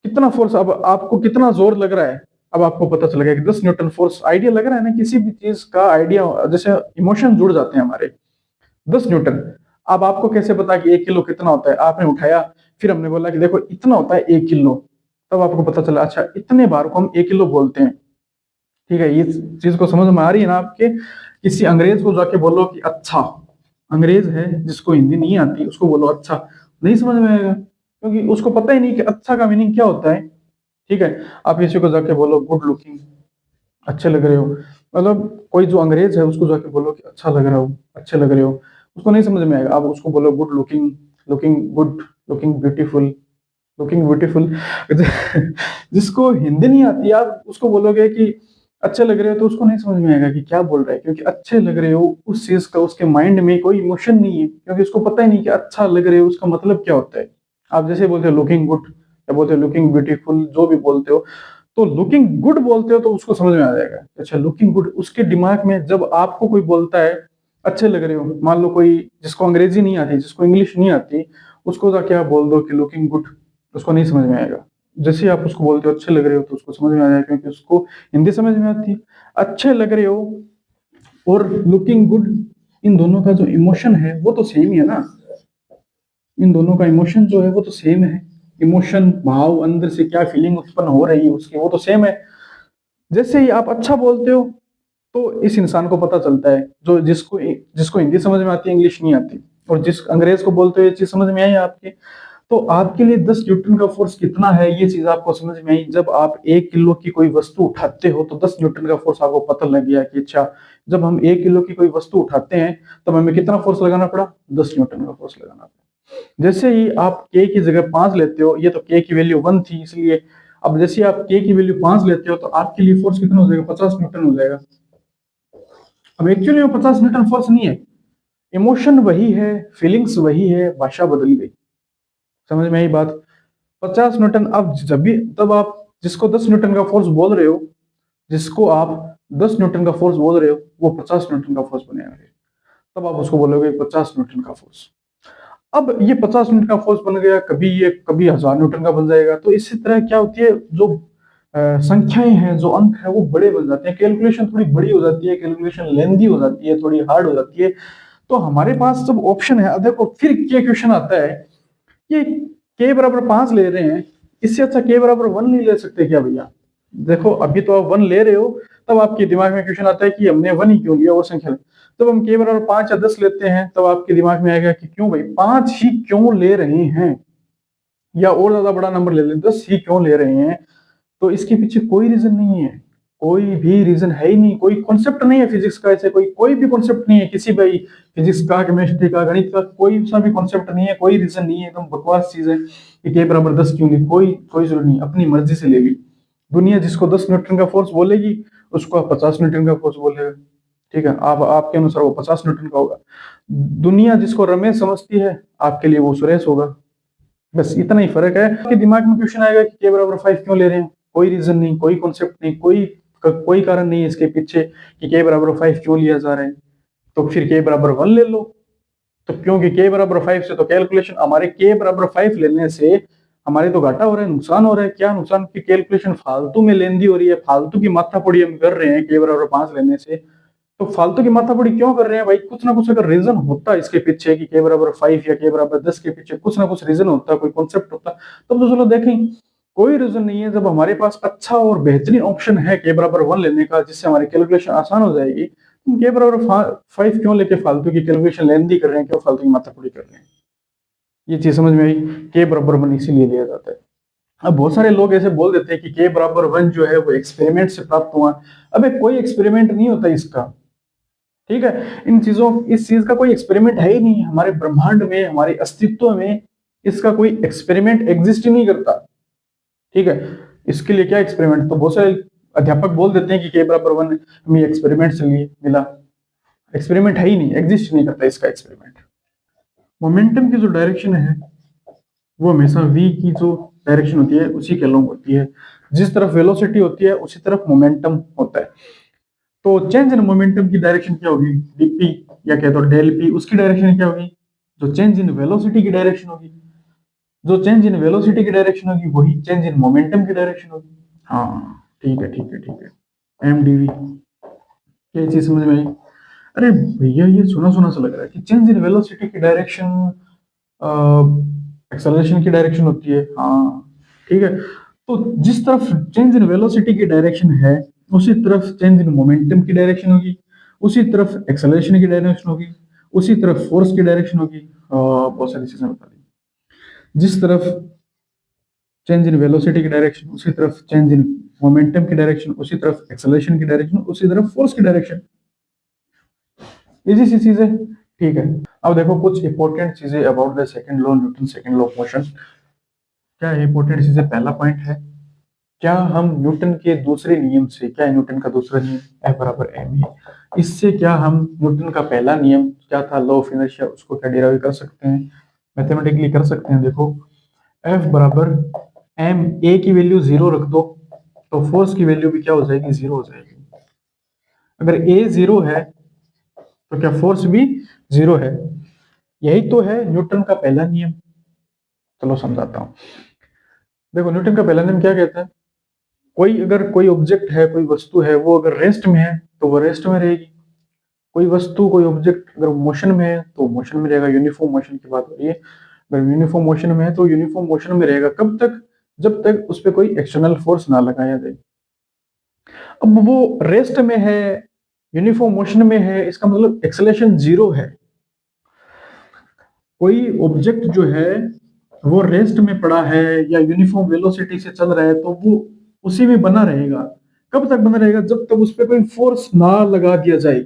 कितना फोर्स, अब आपको कितना जोर लग रहा है, अब आपको पता चल गया कि 10 न्यूटन फोर्स। आइडिया लग रहा है ना, किसी भी चीज का आइडिया, जैसे इमोशन जुड़ जाते हैं हमारे। 10 न्यूटन। अब आपको कैसे पता कि 1 किलो कितना होता है? आपने उठाया, फिर हमने बोला कि देखो इतना होता है 1 किलो, तब आपको पता चला अच्छा इतने बार को हम 1 किलो बोलते हैं। ठीक है, ये चीज को समझ में आ रही है ना आपके? किसी अंग्रेज को जाके बोलो कि अच्छा, अंग्रेज है जिसको हिंदी नहीं आती उसको बोलो अच्छा, नहीं समझ में आएगा, क्योंकि उसको पता ही नहीं कि अच्छा का मीनिंग क्या होता है। ठीक है, आप किसी को जाके बोलो गुड लुकिंग, अच्छे लग रहे हो, मतलब कोई जो अंग्रेज है उसको जाके बोलो कि अच्छा लग रहा हो, अच्छे लग रहे हो, उसको नहीं समझ में आएगा। आप उसको बोलो good looking, looking good, looking beautiful, looking beautiful. जिसको हिंदी नहीं आती आप उसको बोलोगे कि अच्छे लग रहे हो, तो उसको नहीं समझ में आएगा कि क्या बोल रहा है, क्योंकि अच्छे लग रहे हो उस चीज का उसके माइंड में कोई इमोशन नहीं है, क्योंकि उसको पता ही नहीं कि अच्छा लग रहे हो उसका मतलब क्या होता है। आप जैसे बोलते हो लुकिंग गुड, या बोलते हो लुकिंग ब्यूटीफुल, जो भी बोलते हो, तो लुकिंग गुड बोलते हो तो उसको समझ में आ जाएगा। अच्छा लुकिंग गुड, उसके दिमाग में जब आपको कोई बोलता है अच्छे लग रहे हो, मान लो कोई जिसको अंग्रेजी नहीं आती, जिसको इंग्लिश नहीं आती, उसको जाके आप बोल दो कि लुकिंग गुड, उसको नहीं समझ में आएगा। जैसे ही आप उसको बोलते हो अच्छे लग रहे हो, तो उसको समझ में आ जाएगा, क्योंकि उसको हिंदी समझ में आती है। अच्छे लग रहे हो और लुकिंग गुड, इन दोनों का जो इमोशन है वो तो सेम ही है ना, इन दोनों का इमोशन जो है वो तो सेम है। इमोशन, भाव, अंदर से क्या फीलिंग उत्पन्न हो रही है उसकी, वो तो सेम है। जैसे ही आप अच्छा बोलते हो तो इस इंसान को पता चलता है, जो जिसको जिसको हिंदी समझ में आती है, इंग्लिश नहीं आती, और जिस अंग्रेज को बोलते हो ये चीज समझ में आई आपके, तो आपके लिए 10 न्यूटन का फोर्स कितना है ये चीज आपको समझ में आई। जब आप 1 किलो की कोई वस्तु उठाते हो तो 10 न्यूटन का फोर्स आपको पता लग गया कि अच्छा, जब हम 1 किलो की कोई वस्तु उठाते हैं तब हमें कितना फोर्स लगाना पड़ा? 10 न्यूटन का फोर्स लगाना पड़ा। जैसे ही आप के की जगह 5 लेते हो, ये तो के की वैल्यू 1 थी इसलिए, अब जैसे आप के की वैल्यू 5 लेते हो तो आपके लिए फोर्स कितना हो जाएगा? 50 न्यूटन हो जाएगा। अब एक्चुअली में 50 न्यूटन फोर्स नहीं है, इमोशन वही है, फीलिंग्स वही है, भाषा बदल गई। समझ में आई बात? 50 न्यूटन। अब जब भी, तब आप जिसको 10 न्यूटन का फोर्स बोल रहे हो, जिसको आप 10 न्यूटन का फोर्स बोल रहे हो, वो 50 न्यूटन का फोर्स बनेगा, तब आप उसको बोलोगे 50 न्यूटन का फोर्स। अब ये 50 न्यूटन का फोर्स बन गया, कभी ये कभी 1000 न्यूटन का बन जाएगा। तो इसी तरह क्या होती है, जो संख्याएं हैं, जो अंक है वो बड़े बन जाते हैं, कैलकुलेशन थोड़ी बड़ी हो जाती है, कैलकुलेशन लेंदी हो जाती है, थोड़ी हार्ड हो जाती है। तो हमारे पास जब ऑप्शन है, देखो फिर क्या क्वेश्चन आता है कि के बराबर 5 ले रहे हैं, इससे अच्छा के बराबर 1 नहीं ले सकते क्या भैया? देखो अभी तो आप 1 ले रहे हो, तब आपके दिमाग में क्वेश्चन आता है कि हमने 1 ही क्यों लिया, वो संख्या। जब हम के बराबर 5 या 10 लेते हैं तब आपके दिमाग में आएगा कि क्यों भाई 5 ही क्यों ले रहे हैं, या और ज्यादा बड़ा नंबर ले लें, 10 ही क्यों ले रहे हैं। तो इसके पीछे कोई रीजन नहीं है, कोई भी रीजन है ही नहीं, कोई कॉन्सेप्ट नहीं है फिजिक्स का, ऐसे कोई कोई भी कॉन्सेप्ट नहीं है किसी भी, फिजिक्स का, केमिस्ट्री का, गणित का, कोई सा भी कॉन्सेप्ट नहीं है, कोई रीजन नहीं है, एकदम बकवास चीज है कि के बराबर 10 क्यों ली। कोई कोई जरूरत नहीं, अपनी मर्जी से ले ली। दुनिया जिसको 10 न्यूटन का फोर्स बोलेगी उसको आप 50 न्यूटन का फोर्स बोलेगा। ठीक है, आप आपके अनुसार वो 50 न्यूटन का होगा। दुनिया जिसको रमेश समझती है, आपके लिए वो सुरेश होगा। बस इतना ही फर्क है। आपके दिमाग में क्वेश्चन आएगा कि k = 5 क्यों ले रहे हैं, कोई रीजन नहीं, कोई कॉन्सेप्ट नहीं, कोई कारण नहीं है इसके पीछे कि k = 5 क्यों लिया जा रहा है, तो फिर k = 1 ले लो। तो क्योंकि k = 5 से तो कैलकुलेशन हमारे k = 5 लेने से हमारे तो घाटा हो रहा है, नुकसान हो रहा है। क्या नुकसान की कैलकुलेशन फालतू में लेंदी हो रही है, फालतू की माथापड़ी हम कर रहे हैं k = 5 लेने से। तो फालतू की माथापड़ी क्यों कर रहे हैं भाई, कुछ ना कुछ अगर रीजन होता है इसके पीछे कि k = 5 या k = 10 के पीछे कुछ ना कुछ रीजन होता, कोई कॉन्सेप्ट होता, तब तो चलो देखें। कोई रीजन नहीं है, जब हमारे पास अच्छा और बेहतरीन ऑप्शन है k = 1 लेने का, जिससे हमारी कैलकुलेशन आसान हो जाएगी, तुम k = 5 क्यों लेके फालतू की कैलकुलेशन लेंदी कर रहे हैं, क्यों फालतू की माथापड़ी कर रहे हैं। ये चीज समझ में आई, k = 1 इसीलिए लिया जाता है। अब बहुत सारे लोग ऐसे बोल देते हैं कि k = 1 जो है वो एक्सपेरिमेंट से प्राप्त हुआ। अबे कोई एक्सपेरिमेंट नहीं होता इसका, ठीक है। इस चीज का कोई एक्सपेरिमेंट है ही नहीं हमारे ब्रह्मांड में, हमारे अस्तित्व में इसका कोई एक्सपेरिमेंट एग्जिस्ट ही नहीं करता, ठीक है। इसके लिए क्या एक्सपेरिमेंट, तो बहुत सारे अध्यापक बोल देते हैं कि k = 1 हमें एक्सपेरिमेंट से लिए मिला। एक्सपेरिमेंट है ही नहीं, एग्जिस्ट नहीं करता इसका एक्सपेरिमेंट। मोमेंटम की जो डायरेक्शन है वो हमेशा v की जो डायरेक्शन होती है उसी के अलोंग होती है। जिस तरफ वेलोसिटी होती है उसी तरफ मोमेंटम होता है। तो चेंज इन मोमेंटम की डायरेक्शन क्या होगी, dp या कह दो डेल p, उसकी डायरेक्शन क्या होगी, जो चेंज इन वेलोसिटी की डायरेक्शन होगी। जो चेंज इन वेलोसिटी की डायरेक्शन होगी वही चेंज इन मोमेंटम की डायरेक्शन होगी। हाँ ठीक है ठीक है ठीक है, एम डी वी, ये चीज समझ में आई। अरे भैया ये सुना सुना सा लग रहा है कि चेंज इन वेलोसिटी की डायरेक्शन एक्सेलरेशन की डायरेक्शन होती है। हाँ ठीक है, तो जिस तरफ चेंज इन वेलोसिटी की डायरेक्शन है उसी तरफ चेंज इन मोमेंटम की डायरेक्शन होगी, उसी तरफ एक्सेलरेशन की डायरेक्शन होगी, उसी तरफ फोर्स की डायरेक्शन होगी। बहुत सारी चीजें बता दी। जिस तरफ चेंज इन वेलोसिटी की डायरेक्शन उसी तरफ चेंज इन मोमेंटम की डायरेक्शन, उसी तरफ एक्सेलरेशन की डायरेक्शन, उसी तरफ फोर्स की डायरेक्शन। इजी सी चीज है, ठीक है। अब देखो कुछ इंपॉर्टेंट चीजें about the second law, Newton second law of motion. क्या इंपॉर्टेंट चीजें, पहला पॉइंट है, क्या हम न्यूटन के दूसरे नियम से, क्या है न्यूटन का दूसरा नियम, F = ma, इससे क्या हम न्यूटन का पहला नियम क्या था, लॉ ऑफ इनर्शिया, उसको क्या डिराइव कर सकते हैं, मैथमेटिकली कर सकते हैं। देखो F = m, a की वैल्यू 0 रख दो तो फोर्स की वैल्यू भी क्या हो जाएगी, 0 हो जाएगी। अगर a 0 है तो क्या फोर्स भी 0 है। यही तो है न्यूटन का पहला नियम। चलो समझाता हूं। देखो न्यूटन का पहला नियम क्या कहता है, अगर कोई ऑब्जेक्ट है, कोई वस्तु है, वो अगर रेस्ट में है तो वो रेस्ट में रहेगी। कोई वस्तु, कोई ऑब्जेक्ट अगर मोशन में है तो मोशन में रहेगा। यूनिफॉर्म मोशन की बात हो रही है। अगर यूनिफॉर्म मोशन में है तो यूनिफॉर्म मोशन में रहेगा। कब तक, जब तक उस पर कोई एक्सटर्नल फोर्स ना लगाया जाए। अब वो रेस्ट में है, यूनिफॉर्म मोशन में है, इसका मतलब एक्सेलरेशन 0 है। कोई ऑब्जेक्ट जो है वो रेस्ट में पड़ा है या यूनिफॉर्म वेलोसिटी से चल रहा है तो वो उसी में बना रहेगा। कब तक बना रहेगा, जब तक उस पर कोई फोर्स ना लगा दिया जाए।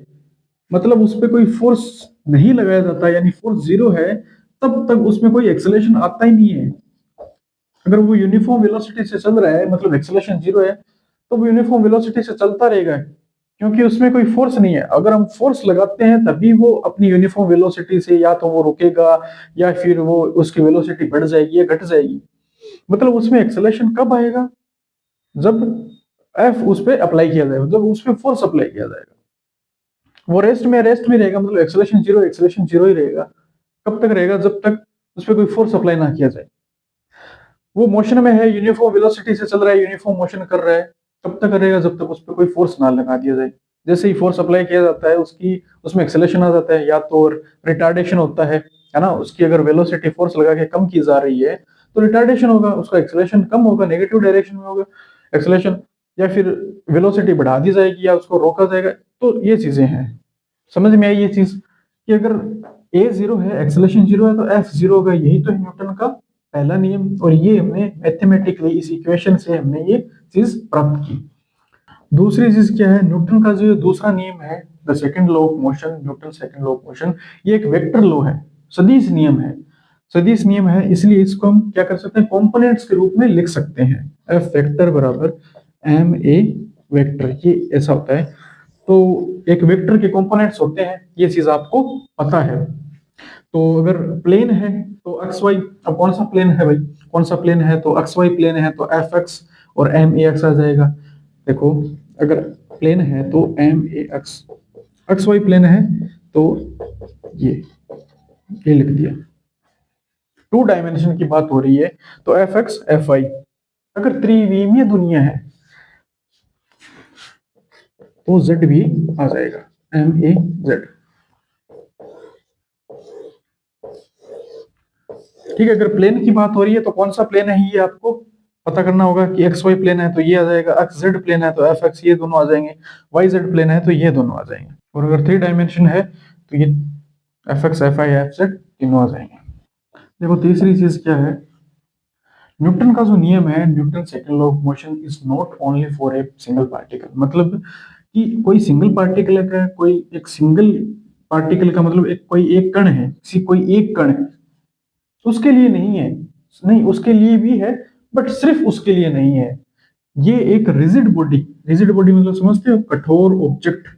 मतलब उस पर कोई फोर्स नहीं लगाया जाता, यानी फोर्स 0 है, तब तक उसमें कोई एक्सेलरेशन आता ही नहीं है। अगर वो यूनिफॉर्म वेलोसिटी से चल रहा है, मतलब एक्सेलरेशन 0 है, तो वो यूनिफॉर्म वेलोसिटी से चलता रहेगा, क्योंकि उसमें कोई फोर्स नहीं है। अगर हम फोर्स लगाते हैं तभी वो अपनी यूनिफॉर्म वेलोसिटी से या तो वो रुकेगा या फिर वो उसकी वेलोसिटी बढ़ जाएगी या घट जाएगी। मतलब उसमें एक्सेलरेशन कब आएगा, जब एफ उस पर अप्लाई किया जाएगा, जब उस पर फोर्स अप्लाई किया जाएगा। वो रेस्ट में रहेगा, मतलब एक्सेलरेशन जीरो ही रहेगा। कब तक रहेगा, जब तक उस पर कोई फोर्स अप्लाई ना किया जाए। वो मोशन में है, यूनिफॉर्म वेलोसिटी से चल रहा है, यूनिफॉर्म मोशन कर रहा है, तब तक रहेगा जब तक उस पर कोई फोर्स ना लगा दिया जाए। जैसे ही फोर्स अप्लाई किया जाता है उसमें एक्सेलरेशन आ जाता है, या तो रिटार्डेशन होता है ना। उसकी अगर वेलोसिटी फोर्स लगा के कम की जा रही है तो रिटार्डेशन होगा, उसका एक्सेलरेशन कम होगा, नेगेटिव डायरेक्शन में होगा एक्सेलरेशन, या फिर वेलोसिटी बढ़ा दी जाएगी या उसको रोका जाएगा। तो ये चीजें हैं, समझ में आई ये चीज कि अगर a 0 है, एक्सेलरेशन 0 है, तो f 0 होगा। यही तो है न्यूटन का पहला नियम, और ये हमने मैथमेटिकली इस इक्वेशन से हमने ये चीज प्राप्त की। दूसरी चीज क्या है, न्यूटन का जो दूसरा नियम है, the second law of motion, Newton second law of motion, ये एक वेक्टर लॉ है, सदिश नियम है। सदिश नियम है, इसलिए इसको हम क्या कर सकते हैं, कंपोनेंट्स के रूप में लिख सकते हैं। एफ वेक्टर बराबर एम ए वेक्टर, ये ऐसा होता है। तो एक वेक्टर के कंपोनेंट्स होते हैं, ये चीज आपको पता है। तो अगर प्लेन है तो एक्स वाई, अब कौन सा प्लेन है भाई, कौन सा प्लेन है, तो एक्स वाई प्लेन है तो एफ एक्स और एम ए एक्स आ जाएगा। देखो अगर प्लेन है तो M A X, X Y plane है तो ये ये लिख दिया। टू डायमेंशन की बात हो रही है तो एफ एक्स एफ वाई। अगर त्रिविमीय दुनिया है तो जेड भी आ जाएगा, एम ए जेड। ठीक है, अगर प्लेन की बात हो रही है तो कौन सा प्लेन है ये आपको पता करना होगा कि एक्स वाई प्लेन है तो ये आ जाएगा, एक्स जेड प्लेन है तो एफ एक्स ये दोनों आ जाएंगे, वाई जेड प्लेन है तो ये दोनों आ जाएंगे, और अगर थ्री डायमेंशन है तो ये F x F I F Z तीनों आ जाएंगे। देखो तीसरी चीज क्या है, न्यूटन का जो नियम है, Newton second law of motion is not only for a single particle. मतलब कि कोई सिंगल पार्टिकल का, कोई एक सिंगल पार्टिकल का मतलब एक कोई एक कण है, किसी कोई एक कण है उसके लिए नहीं है, नहीं उसके लिए भी है बट सिर्फ उसके लिए नहीं है। ये एक रिजिड बॉडी, रिजिड बॉडी मतलब समझते हो, कठोर ऑब्जेक्ट।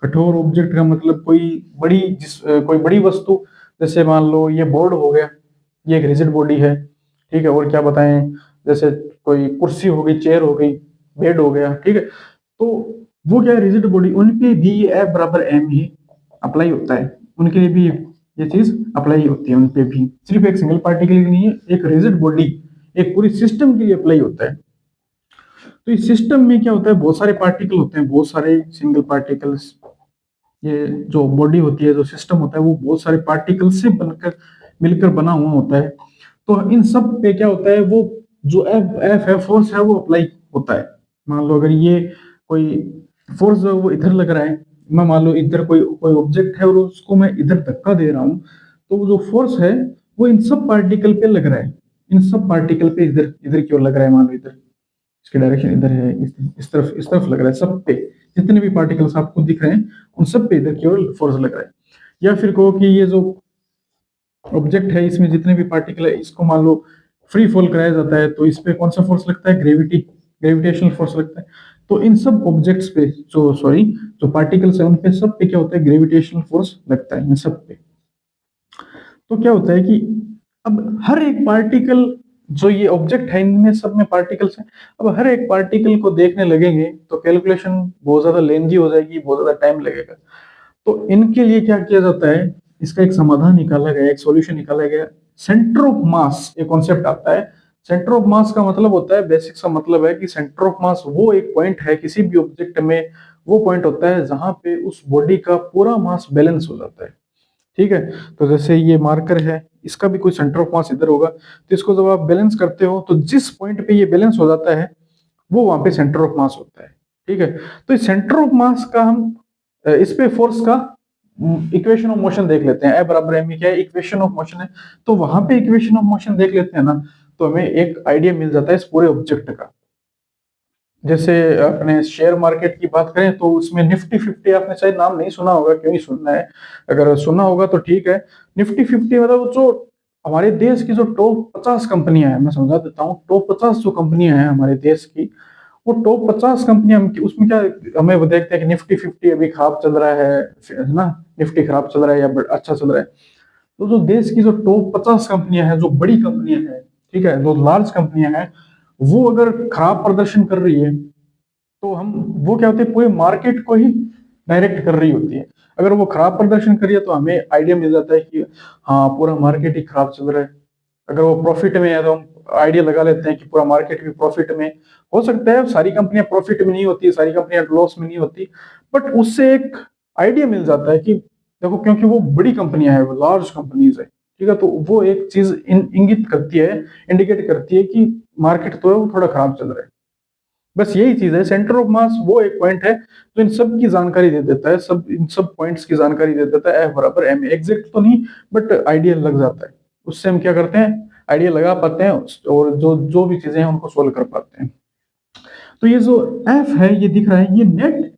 कठोर ऑब्जेक्ट का मतलब कोई बड़ी कोई बड़ी वस्तु, जैसे मान लो ये बोर्ड हो गया, ये एक रिजिड बॉडी है। ठीक है, और क्या बताएं, जैसे कोई कुर्सी हो गई, चेयर हो गई, बेड हो गया। ठीक है, तो वो क्या है, रिजिड बॉडी, उन पे भी ये एफ बराबर एम ही अप्लाई होता है, उनके लिए भी ये चीज अप्लाई होती है, उन पे भी, सिर्फ एक सिंगल पार्टिकल के लिए, एक रिजिड बॉडी एक पूरी सिस्टम के लिए अप्लाई होता है। तो इस सिस्टम में क्या होता है, बहुत सारे पार्टिकल होते हैं, बहुत सारे सिंगल पार्टिकल्स। ये जो बॉडी होती है, जो सिस्टम होता है, वो बहुत सारे पार्टिकल से बनकर मिलकर बना हुआ होता है। तो इन सब पे क्या होता है, वो जो एफ एफ है फोर्स है वो अप्लाई होता है। मान लो अगर ये कोई फोर्स जो है वो इधर लग रहा है, मैं मान लो इधर कोई कोई ऑब्जेक्ट है और उसको मैं इधर धक्का दे रहा हूँ, तो वो जो फोर्स है वो इन सब पार्टिकल पे लग रहा है, इन सब पार्टिकल पे इधर इधर की ओर लग रहा है। मान लो इधर इसकी डायरेक्शन इधर है, इस तरफ लग रहा है, सब पे जितने भी पार्टिकल्स आपको दिख रहे हैं उन सब पे इधर की ओर फोर्स लग रहा है। या फिर कहो कि ये जो ऑब्जेक्ट है इसमें जितने भी पार्टिकल है इसको मान लो फ्री फॉल कराया जाता है, तो इस पे कौन सा फोर्स लगता है, ग्रेविटी, ग्रेविटेशनल फोर्स लगता है। तो इन सब ऑब्जेक्ट्स पे जो सॉरी जो पार्टिकल्स है उन पे सब पे क्या होता है, ग्रेविटेशनल फोर्स लगता है इन सब पे। तो क्या होता है कि अब हर एक पार्टिकल, जो ये ऑब्जेक्ट है इनमें सब में पार्टिकल्स हैं, अब हर एक पार्टिकल को देखने लगेंगे तो कैलकुलेशन बहुत ज्यादा लेंथी हो जाएगी, बहुत ज्यादा टाइम लगेगा। तो इनके लिए क्या किया जाता है, इसका एक समाधान निकाला गया, एक सॉल्यूशन निकाला गया। सेंटर ऑफ मास एक कॉन्सेप्ट आता है। सेंटर ऑफ मास का मतलब होता है, बेसिक सा मतलब है कि सेंटर ऑफ मास वो एक पॉइंट है किसी भी ऑब्जेक्ट में, वो पॉइंट होता है जहां पे उस बॉडी का पूरा मास बैलेंस हो जाता है। ठीक है, तो जैसे ये मार्कर है, इसका भी कोई सेंटर ऑफ मास इधर होगा, तो इसको जब आप बैलेंस करते हो तो जिस पॉइंट पे ये बैलेंस हो जाता है वो वहां पे सेंटर ऑफ मास होता है। ठीक है, तो इस सेंटर ऑफ मास का हम इस पे फोर्स का इक्वेशन ऑफ मोशन देख लेते हैं। ए बराबर एम क्या है, इक्वेशन ऑफ मोशन है, तो वहां पे इक्वेशन ऑफ मोशन देख लेते हैं ना, तो हमें एक आइडिया मिल जाता है इस पूरे ऑब्जेक्ट का। जैसे अपने शेयर मार्केट की बात करें तो उसमें निफ्टी 50 आपने शायद नाम नहीं सुना होगा, क्यों नहीं सुनना है, अगर सुना होगा तो ठीक है। निफ्टी 50 मतलब जो हमारे देश की जो टॉप 50 कंपनियां हैं, मैं समझा देता हूँ, टॉप 50 जो कंपनियां हैं हमारे देश की, वो टॉप 50 कंपनियां, उसमें क्या, हमें वो देखते हैं कि निफ्टी 50 अभी खराब चल रहा है ना, निफ्टी खराब चल रहा है या अच्छा चल रहा है। तो जो देश की जो टॉप 50 कंपनियां हैं, जो बड़ी कंपनियां हैं, ठीक है, जो लार्ज कंपनियां हैं, वो अगर खराब प्रदर्शन कर रही है तो हम, वो क्या होती है, पूरे मार्केट को ही डायरेक्ट कर रही होती है। अगर वो खराब प्रदर्शन कर रही है तो हमें आइडिया मिल जाता है कि हाँ पूरा मार्केट ही खराब चल रहा है। अगर वो प्रॉफिट में है तो हम आइडिया लगा लेते हैं कि पूरा मार्केट भी प्रॉफिट में। हो सकता है सारी कंपनियां प्रॉफिट में नहीं होती, सारी कंपनियां लॉस में नहीं होती, बट उससे एक आइडिया मिल जाता है कि देखो, क्योंकि वो बड़ी कंपनियां हैं, वो लार्ज कंपनीज है। ठीक है, तो वो एक चीज इंगित करती है, इंडिकेट करती है कि मार्केट तो है वो थोड़ा खराब चल रहा है। बस यही चीज है, सेंटर ऑफ मास वो एक पॉइंट है जो इन सब की जानकारी दे देता है, सब इन सब पॉइंट्स की जानकारी दे देता है। एफ बराबर एम, एग्जैक्ट तो नहीं बट आइडिया लग जाता है, उससे हम क्या करते हैं, आइडिया लगा पाते हैं और जो जो भी चीजें हैं उनको सोल्व कर पाते हैं। तो ये जो एफ है ये दिख रहा है, ये नेट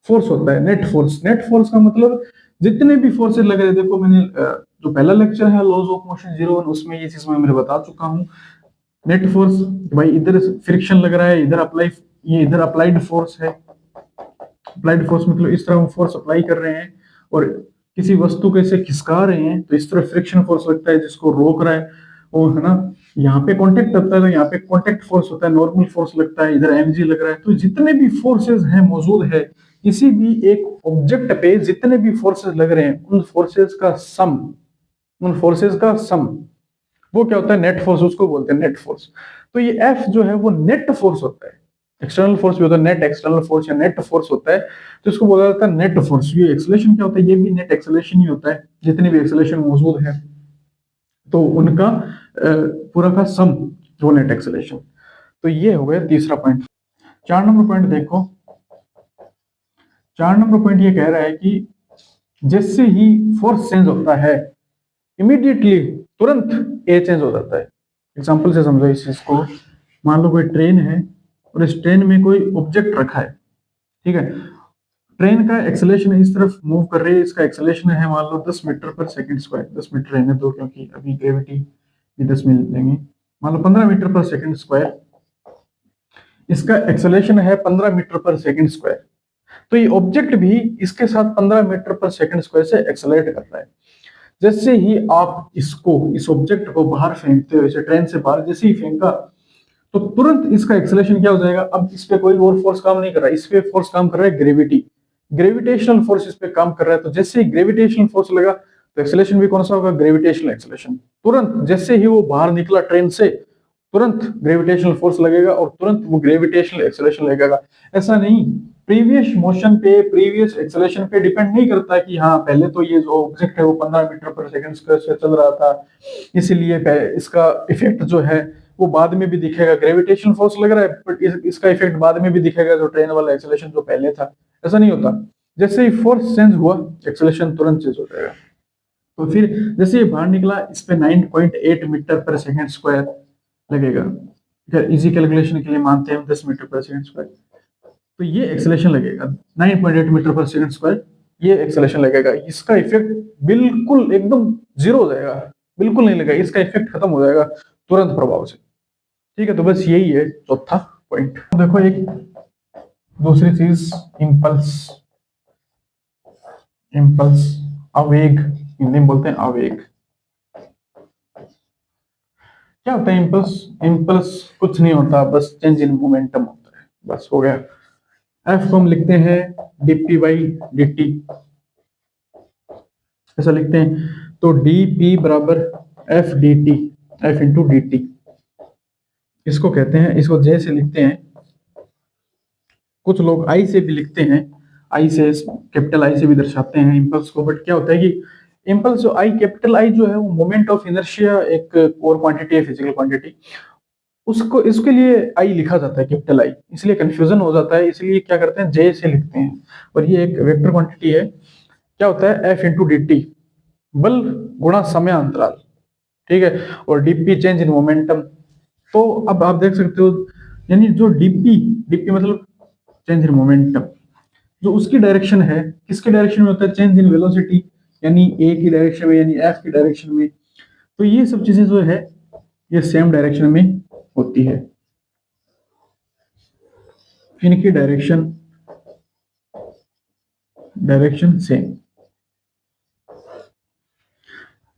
फोर्स होता है, नेट फोर्स। नेट फोर्स का मतलब जितने भी फोर्सेज लग रहे हैं, देखो मैंने जो पहला लेक्चर है लॉज ऑफ मोशन 01 उसमें ये चीज मैं बता चुका हूँ। नेट फोर्स, भाई इधर फ्रिक्शन लग रहा है, इधर अप्लाई, ये इधर अप्लाइड फोर्स है। अप्लाइड फोर्स मतलब इस तरह हम फोर्स अप्लाई कर रहे हैं और किसी वस्तु को ऐसे खिसका रहे हैं तो इस तरह फ्रिक्शन फोर्स लगता है जिसको रोक रहा है वो, है ना। यहाँ पे कांटेक्ट लगता है तो यहाँ पे कांटेक्ट फोर्स होता है, नॉर्मल फोर्स लगता है, इधर mg लग रहा है। तो जितने भी फोर्सेस हैं मौजूद है किसी भी एक ऑब्जेक्ट पे, जितने भी फोर्सेस लग रहे हैं उन फोर्सेस का सम, उन फोर्सेस का सम वो क्या होता है, नेट फोर्स, उसको बोलते हैं नेट फोर्स। तो ये F जो है वो नेट फोर्स होता है। एक्सटर्नल फोर्स भी होता है, नेट एक्सटर्नल फोर्स या नेट फोर्स होता है, तो इसको बोला जाता है नेट फोर्स। ये एक्सेलरेशन क्या होता है, ये भी नेट एक्सेलरेशन ही होता है, जितनी भी एक्सेलरेशन मौजूद है तो उनका पूरा का सम वो नेट एक्सेलरेशन। तो ये हो गया तीसरा पॉइंट। 4 नंबर पॉइंट देखो, 4 नंबर पॉइंट ये कह रहा है कि जैसे ही फोर्स चेंज होता है इमीडिएटली तुरंत ए चेंज हो जाता है। एग्जांपल से समझो इस चीज को। मान लो कोई ट्रेन है और इस ट्रेन में कोई ऑब्जेक्ट रखा है, ठीक है। ट्रेन का एक्सेलरेशन इस तरफ मूव कर रही है, इसका एक्सेलरेशन है मान लो 10 metre per second square. 10 metre रहने दो क्योंकि अभी ग्रेविटी भी 10 में लेंगे। मान लो 15 मीटर पर सेकंड स्क्वायर, इसका एक्सेलरेशन है 15 मीटर पर सेकंड स्क्वायर। तो ये ऑब्जेक्ट भी इसके साथ 15 मीटर पर सेकंड स्क्वायर से एक्सेलरेट कर रहा है। जैसे ही आप इसको, इस ऑब्जेक्ट को बाहर फेंकते हो, इसे ट्रेन से बाहर जैसे ही फेंका तो तुरंत इसका एक्सेलरेशन क्या हो जाएगा। अब इस पे कोई और फोर्स काम नहीं कर रहा है, इस पे फोर्स काम कर रहा है ग्रेविटी, ग्रेविटेशनल फोर्स इस पे काम कर रहा है। तो जैसे ही ग्रेविटेशनल फोर्स लगा तो एक्सेलरेशन भी कौन सा होगा, ग्रेविटेशनल एक्सेलरेशन। तुरंत जैसे ही वो बाहर निकला ट्रेन से तुरंत ग्रेविटेशनल फोर्स लगेगा और तुरंत वो ग्रेविटेशनल एक्सेलरेशन लगेगा। ऐसा नहीं, प्रीवियस मोशन पे, प्रीवियस एक्सेलरेशन पे डिपेंड नहीं करता कि हाँ पहले तो ये जो ऑब्जेक्ट है वो 15 मीटर पर सेकंड स्क्वायर से चल रहा था इसलिए इसका इफेक्ट जो है वो बाद में भी दिखेगा, ग्रेविटेशनल फोर्स लग रहा है बट इसका इफेक्ट बाद में भी दिखेगा जो ट्रेन वाला एक्सेलरेशन जो पहले था। ऐसा नहीं होता, जैसे ही फोर्स चेंज हुआ एक्सेलरेशन तुरंत चेंज हो जाएगा। तो फिर जैसे ये बाहर निकला इस पे 9.8 मीटर पर सेकंड स्क्वायर लगेगा। अगर इजी कैलकुलेशन के लिए मानते हैं 10 मीटर पर सेकंड स्क्वायर, तो ये एक्सेलरेशन लगेगा 9.8 मीटर पर सेकंड स्क्वायर, ये एक्सेलरेशन लगेगा। इसका इफेक्ट बिल्कुल एकदम जीरो हो जाएगा, बिल्कुल नहीं लगेगा, इसका इफेक्ट खत्म हो जाएगा तुरंत प्रभाव से। ठीक है, तो बस यही है चौथा पॉइंट। देखो एक दूसरी चीज, इम्पल्स। इम्पल्स, आवेग, हिंदी में बोलते हैं आवेग। क्या होता है इम्पल्स? इम्पल्स कुछ नहीं होता, बस चेंज इन मोमेंटम होता है, बस हो गया। एफ को हम लिखते हैं डीपी बाई dt, ऐसा लिखते हैं। तो dp बराबर F D T, F into D T इसको कहते हैं। इसको जे से लिखते हैं, कुछ लोग आई से भी लिखते हैं, आई से, कैपिटल आई से भी दर्शाते हैं इम्पल्स को। बट क्या होता है कि इम्पल्स जो आई, कैपिटल आई जो है वो मोमेंट ऑफ इनर्शिया एक और क्वांटिटी है, फिजिकल क्वांटिटी, उसको इसके लिए आई लिखा जाता है कैपिटल आई, इसलिए कंफ्यूजन हो जाता है, इसलिए क्या करते हैं जे से लिखते हैं। और ये एक वेक्टर क्वांटिटी है। क्या होता है एफ इंटू डी टी, बल गुणा समय अंतराल, ठीक है, और डीपी चेंज इन मोमेंटम। तो अब आप देख सकते हो, यानी जो डीपी, डीपी मतलब चेंज इन मोमेंटम, जो उसकी डायरेक्शन है किसके डायरेक्शन में होता है, चेंज इन वेलोसिटी, यानी ए की डायरेक्शन में, यानी एफ की डायरेक्शन में। तो ये सब चीजें जो है ये सेम डायरेक्शन में होती है, इनकी direction, direction same.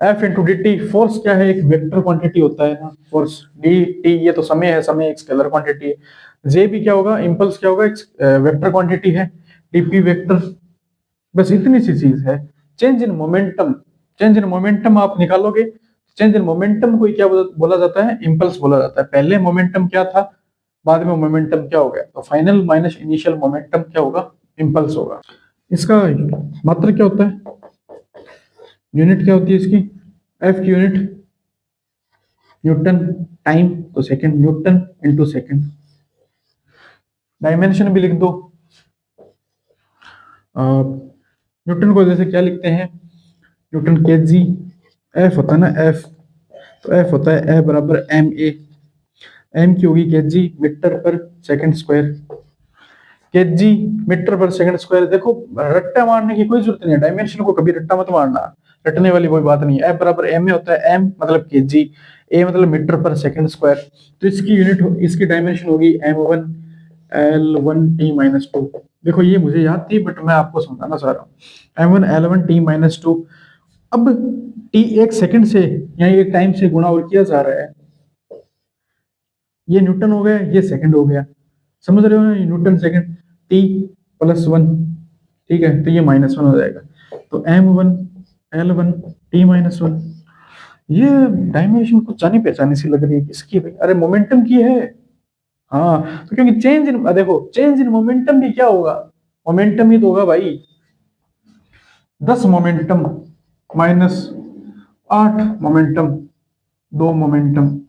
F into D T, force क्या है, एक वेक्टर क्वांटिटी होता है ना फोर्स। डी टी ये तो समय है, समय एक स्केलर क्वांटिटी है। जे भी क्या होगा, इम्पल्स क्या होगा, एक वेक्टर क्वांटिटी है, डीपी वेक्टर। बस इतनी सी चीज है। Change in momentum, change in momentum आप निकालोगे, चेंज इन मोमेंटम को क्या बोला जाता है, इम्पल्स बोला जाता है। पहले मोमेंटम क्या था, बाद में मोमेंटम क्या हो गया, तो फाइनल माइनस इनिशियल मोमेंटम क्या होगा, इम्पल्स होगा। इसका मात्रक क्या होता है, यूनिट क्या होती है इसकी, एफ की यूनिट न्यूटन, टाइम तो second, Newton into second. Dimension भी लिख दो, न्यूटन को जैसे क्या लिखते हैं, न्यूटन केजी। एफ होता है ना एफ, तो एफ होता है एफ बराबर एम ए, एम की होगी KG metre per second square, KG metre per second square. देखो रट्टा मारने की कोई जरूरत नहीं है, डायमेंशन को कभी रट्टा मत मारना, रटने वाली कोई बात नहीं है। एफ बराबर एम ए होता है, एम मतलब केजी, ए मतलब मीटर पर सेकंड स्क्वायर। तो इसकी यूनिट, इसकी डायमेंशन होगी m1 l1 t-2, देखो ये मुझे याद थी बट मैं आपको समझाना चाह रहा हूँ। M1 L1 T-2। अब T एक सेकंड से या एक टाइम से गुणा और किया जा रहा है। ये न्यूटन हो गया, ये सेकंड हो गया, समझ रहे हो ना, ये न्यूटन सेकंड। T+1, ठीक है, तो ये -1 हो जाएगा। तो M1 L1 T-1। ये डायमेंशन कुछ जानी पहचानी सी लग रही है, किसकी भाई? अरे मोमेंटम की है। हाँ, तो क्योंकि चेंज इन, देखो चेंज इन मोमेंटम भी क्या होगा, मोमेंटम ही तो होगा भाई। 10 momentum -8 momentum, 2 momentum.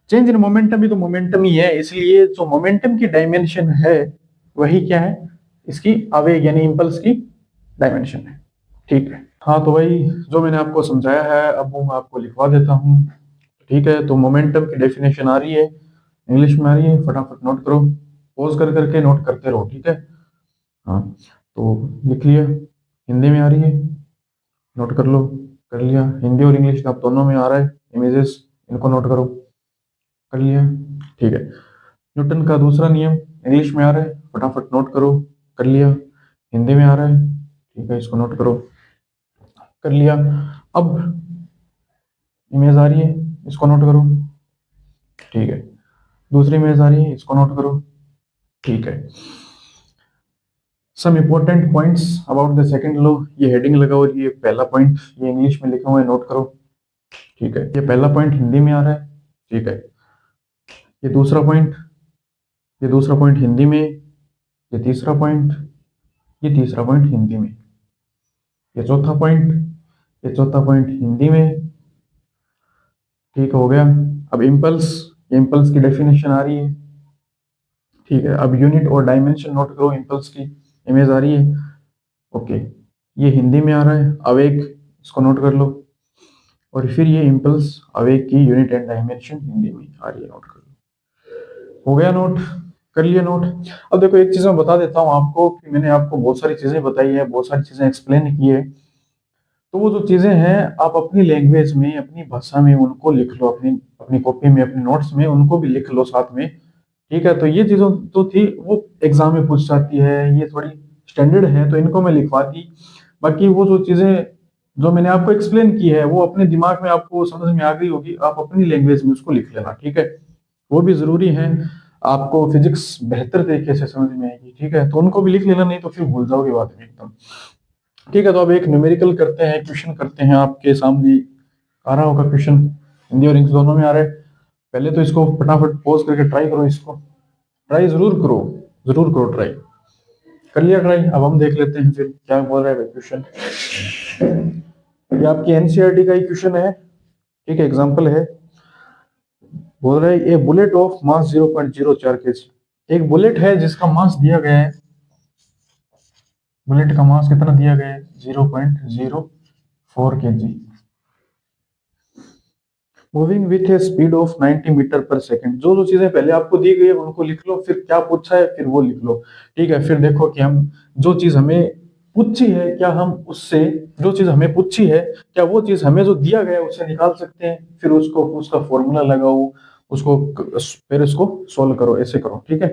Change in momentum भी तो मोमेंटम ही है, इसलिए जो मोमेंटम की डायमेंशन है वही क्या है, इसकी आवेग यानी इंपल्स की डायमेंशन है। ठीक है, हाँ तो भाई जो मैंने आपको समझाया है अब वो मैं आपको लिखवा देता हूँ। ठीक है, तो मोमेंटम की डेफिनेशन आ रही है, इंग्लिश में आ रही है, फटाफट नोट करो, पॉज कर करके नोट करते रहो। ठीक है, हाँ तो लिख लिया, हिंदी में आ रही है, नोट कर लो। कर लिया, हिंदी और इंग्लिश आप दोनों में आ रहा है इमेजेस, इनको नोट करो। कर लिया, ठीक है। न्यूटन का दूसरा नियम इंग्लिश में आ रहा है, फटाफट नोट करो। कर लिया, हिंदी में आ रहा है, ठीक है, इसको नोट करो। कर लिया। अब इमेज आ रही है, इसको नोट करो। ठीक है, दूसरी इमेज आ रही है, इसको नोट करो। ठीक है, some important points about the second law, ये हेडिंग लगा और ये पहला पॉइंट ये इंग्लिश में लिखा हुआ है, नोट करो। ठीक है, ये पहला पॉइंट हिंदी में आ रहा है। ठीक है, ये दूसरा पॉइंट, ये दूसरा पॉइंट हिंदी में, ये तीसरा पॉइंट, ये तीसरा पॉइंट हिंदी में, ये चौथा पॉइंट, ये चौथा पॉइंट हिंदी में। ठीक हो गया। अब इम्पल्स, इम्पल्स की डेफिनेशन आ रही है। ठीक है, अब यूनिट और डायमेंशन नोट करो, इम्पल्स की इमेज आ रही है। ओके, ये हिंदी में आ रहा है, आवेग, इसको नोट कर लो। और फिर ये इम्पल्स आवेग की यूनिट एंड डायमेंशन हिंदी में आ रही है, नोट कर लो। हो गया नोट, कर लिया नोट। अब देखो एक चीज मैं बता देता हूँ आपको कि मैंने आपको बहुत सारी चीजें बताई है, बहुत सारी चीजें एक्सप्लेन की है, तो वो जो चीजें हैं आप अपनी लैंग्वेज में, अपनी भाषा में उनको लिख लो, अपनी अपनी कॉपी में, अपने नोट्स में उनको भी लिख लो साथ में। ठीक है, तो ये चीजों तो थी वो एग्जाम में पूछ जाती है, ये थोड़ी स्टैंडर्ड है तो इनको मैं लिखवा दी। बाकी वो जो चीजें जो मैंने आपको एक्सप्लेन की है वो अपने दिमाग में आपको समझ में आ गई होगी, आप अपनी लैंग्वेज में उसको लिख लेना। ठीक है, वो भी जरूरी है, आपको फिजिक्स बेहतर तरीके से समझ में आएगी। ठीक है, तो उनको भी लिख लेना, नहीं तो फिर भूल जाओगे बाद में एकदम। ठीक है, तो अब एक न्यूमेरिकल करते हैं, क्वेश्चन करते हैं, आपके सामने आ रहा होगा क्वेश्चन, हिंदी और इंग्लिश दोनों में आ रहा है। पहले तो इसको फटाफट पॉज करके ट्राई करो, इसको ट्राई जरूर करो, जरूर करो ट्राई। कर लिया ट्राई, अब हम देख लेते हैं फिर क्या बोल रहा है क्वेश्चन। ये आपकी एनसीईआरटी का ही क्वेश्चन है। ठीक है, एग्जांपल है, बोल रहा है ए बुलेट ऑफ मास 0.04 केजी। एक बुलेट है जिसका मास दिया गया है, बुलेट का मास कितना दिया गया है, 0.04 kg, moving with a speed of 90 metre per second. जो जो चीजें पहले आपको दी गई है उनको लिख लो, फिर क्या पूछा है फिर वो लिख लो। ठीक है, फिर देखो कि हम जो चीज हमें पूछी है क्या हम उससे, जो चीज हमें पूछी है क्या वो चीज हमें जो दिया गया है उससे निकाल सकते हैं, फिर उसको उसका फॉर्मूला लगाओ, उसको फिर इसको सोल्व करो, ऐसे करो। ठीक है,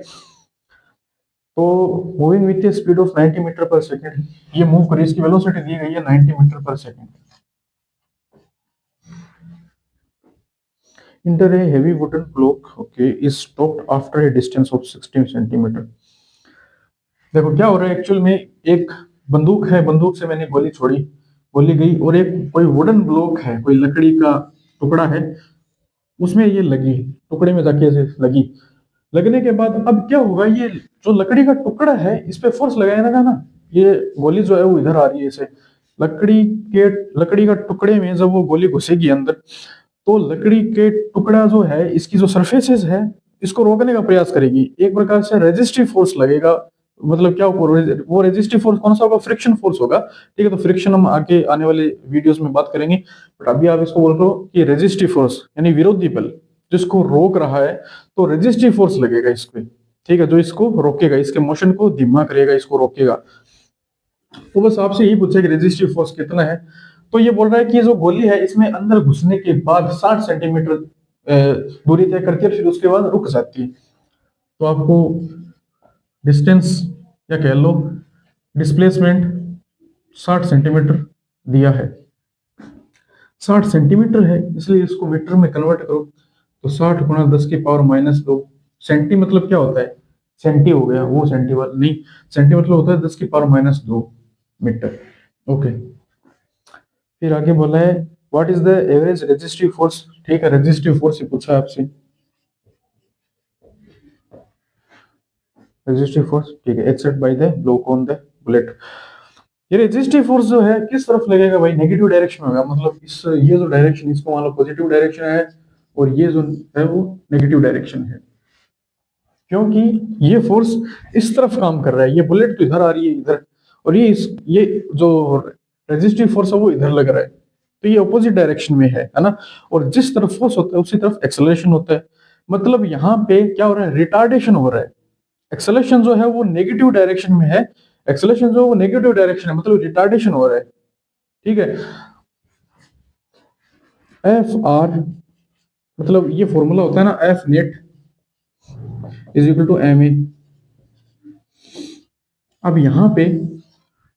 तो moving with a speed of 90 metre per second, ये मूव करे, इसकी वेलोसिटी दी गई है 90 metre per second. Enter a heavy wooden block, okay, is stopped after a distance of 16 centimetre. देखो क्या हो रहा है, एक्चुअल में एक बंदूक है, बंदूक से मैंने गोली छोड़ी, गोली गई और एक कोई वुडन ब्लॉक है, कोई लकड़ी का टुकड़ा है, उसमें ये लगी, टुकड़े में जाके ऐसे लगी। लगने के बाद अब क्या होगा, ये जो लकड़ी का टुकड़ा है इस पे फोर्स लगाएगा ना, ये गोली जो है वो इधर आ रही है इसे, लकड़ी के, लकड़ी का टुकड़े में जब वो गोली घुसेगी अंदर, तो लकड़ी के टुकड़ा जो है इसकी जो सरफेसेस है इसको रोकने का प्रयास करेगी, एक प्रकार से रेजिस्टिव फोर्स लगेगा। मतलब क्या होगा, वो रेजिस्टिव फोर्स कौन सा होगा, फ्रिक्शन फोर्स होगा। ठीक है, तो फ्रिक्शन हम आगे आने वाले वीडियोस में बात करेंगे, बट अभी आप इसको बोल रहे हो कि रेजिस्टिव फोर्स यानी विरोधी बल जिसको रोक रहा है, तो रेजिस्टिव फोर्स लगेगा इस पे। ठीक है, जो इसको रोकेगा, इसके मोशन को धीमा करेगा, इसको रोकेगा। तो बस आपसे यही पूछा कि रेजिस्टिव फोर्स कितना है, तो ये बोल रहा है कि ये जो गोली है इसमें अंदर घुसने के बाद 60 सेंटीमीटर दूरी तय करती है, फिर उसके बाद रुक जाती है। तो आपको डिस्टेंस या कह लो डिस्प्लेसमेंट 60 सेंटीमीटर दिया है, 60 सेंटीमीटर है, इसलिए इसको मीटर में कन्वर्ट करो तो 60 गुणा 10 की पावर -2 सेंटी मतलब क्या होता है, सेंटी हो गया, वो सेंटी वाला नहीं, सेंटी मतलब होता है 10 की पावर -2 मीटर। ओके, फिर आगे बोला है what is the average resistive force. ठीक है, रेजिस्टिव फोर्स से पूछा आपसे, रेजिस्टिव फोर्स ठीक है, except by the block on the bullet. ये रेजिस्टिव फोर्स जो है किस तरफ लगेगा भाई, नेगेटिव डायरेक्शन में होगा, मतलब इस ये जो डायरेक्शन इसको मान लो पॉजिटिव डायरेक्शन है और ये जो है वो नेगेटिव डायरेक्शन है, क्योंकि ये फोर्स इस तरफ काम कर रहा है, ये बुलेट तो इधर आ रही है इधर, और ये जो रेजिस्टिव फोर्स है वो इधर लग रहा है, तो ये अपोजिट डायरेक्शन में है ना। और जिस तरफ फोर्स होता है उसी तरफ एक्सेलरेशन होता है, मतलब यहाँ पे क्या हो रहा है, रिटार्डेशन हो रहा है। एक्सेलरेशन जो है वो नेगेटिव डायरेक्शन में है, एक्सेलरेशन जो वो नेगेटिव डायरेक्शन है, मतलब रिटार्डेशन हो रहा है। ठीक है, एफ आर मतलब ये फॉर्मूला होता है ना, F net is equal to M A. अब यहाँ पे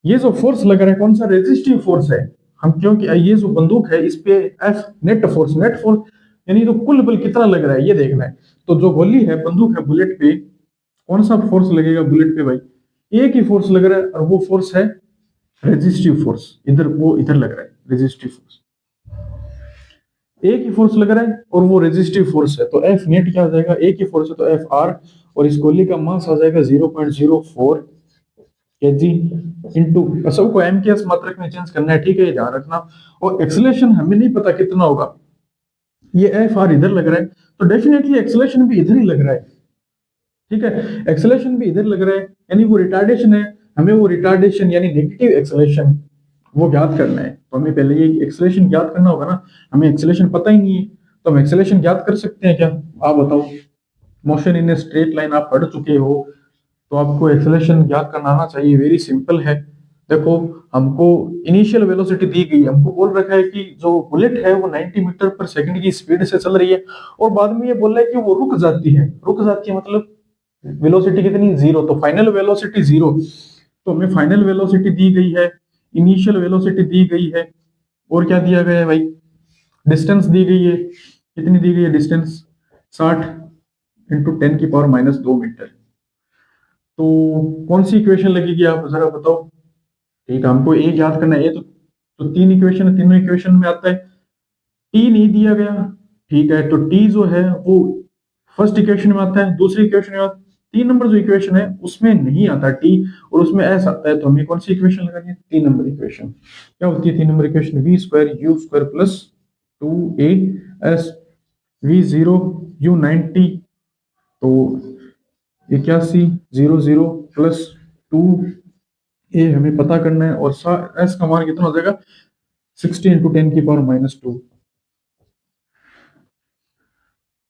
ये जो फोर्स लग रहा है कौन सा, रेजिस्टिव फोर्स है, हम क्योंकि ये जो बंदूक है इस पे एफ नेट फोर्स यानी तो कुल बल कितना लग रहा है ये देखना है। तो जो गोली है बंदूक है बुलेट पे, कौन सा फोर्स लगेगा बुलेट पे भाई, एक ही फोर्स लग रहा है और वो फोर्स है रेजिस्टिव फोर्स, इधर वो इधर लग रहा है रेजिस्टिव फोर्स, एक ही फोर्स लग रहा है और वो रेजिस्टिव फोर्स है, तो एफ नेट क्या हो जाएगा, एक ही फोर्स है तो एफ आर, और इस गोली का मास आ जाएगा 0.04 kg इंटू, सबको एम के एस मात्रक में चेंज करना है, ठीक है, ये ध्यान रखना। और एक्सेलरेशन हमें नहीं पता कितना होगा, ये एफ आर इधर लग रहा है तो डेफिनेटली एक्सेलरेशन भी इधर ही लग रहा है। ठीक है, एक्सेलरेशन भी इधर लग रहा है यानी वो रिटार्डेशन है, हमें वो रिटार्डेशन यानी नेगेटिव एक्सेलरेशन वो ज्ञात करना है, तो हमें पहले ये एक्सेलरेशन ज्ञात करना होगा ना, हमें एक्सेलरेशन पता ही नहीं है, तो हम एक्सेलरेशन ज्ञात कर सकते हैं क्या, आप बताओ। Motion in a straight line आप पढ़ चुके हो तो आपको एक्सेलरेशन ज्ञात करना आना चाहिए, वेरी सिंपल है। देखो हमको इनिशियल वेलोसिटी दी गई है, हमको बोल रखा है कि जो बुलेट है वो 90 मीटर पर सेकंड की स्पीड से चल रही है, और बाद में ये बोल रहा है कि वो रुक जाती है, रुक जाती है मतलब वेलोसिटी कितनी, 0, तो फाइनल वेलोसिटी 0, तो हमें फाइनल वेलोसिटी दी गई है, इनिशियल वेलोसिटी दी गई है, और क्या दिया गया है भाई, डिस्टेंस दी गई है, कितनी दी गई है डिस्टेंस, 60 इंटू 10 की पावर -2 मीटर। तो कौन सी इक्वेशन लगेगी आप जरा बताओ। ठीक है, हमको एक याद करना है, तो तीन इक्वेशन है, तीनों इक्वेशन में आता है, टी नहीं दिया गया, ठीक है, तो टी जो है वो फर्स्ट इक्वेशन में आता है, दूसरी इक्वेशन में आता है, 3 नंबर जो इक्वेशन है उसमें नहीं आता टी, और उसमें एस आता है, तो हमें कौन सी इक्वेशन लगानी है, 3 नंबर इक्वेशन। क्या होती है 3 number equation, V square U square plus 2a S v0 u90, तो 8100 प्लस 2a हमें पता करना है, और एस का मान कितना हो जाएगा 60 इंटू 10 की पावर -2।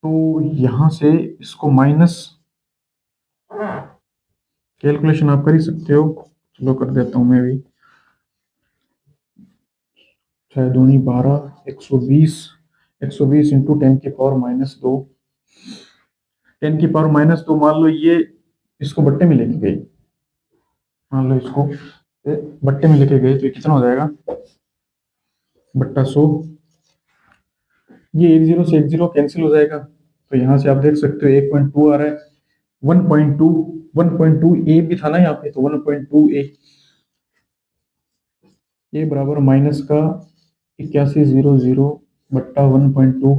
तो यहां से इसको माइनस, कैलकुलेशन आप कर ही सकते हो, चलो कर देता हूं मैं भी, 6 दूनी 12, 120, 120 इंटू 10 की पावर -2, 10 की पावर -2, मान लो ये इसको बट्टे में लेके गई, मान लो इसको बट्टे में लेके गए तो ये कितना हो जाएगा, बट्टा 100, ये 10 से 10 कैंसिल हो जाएगा, तो यहाँ से आप देख सकते हो 1.2 आ रहा है, 1.2, 1.2 ए भी था ना यहाँ पे, तो 1.2 ए बराबर माइनस का 8100 बट्टा 1.2,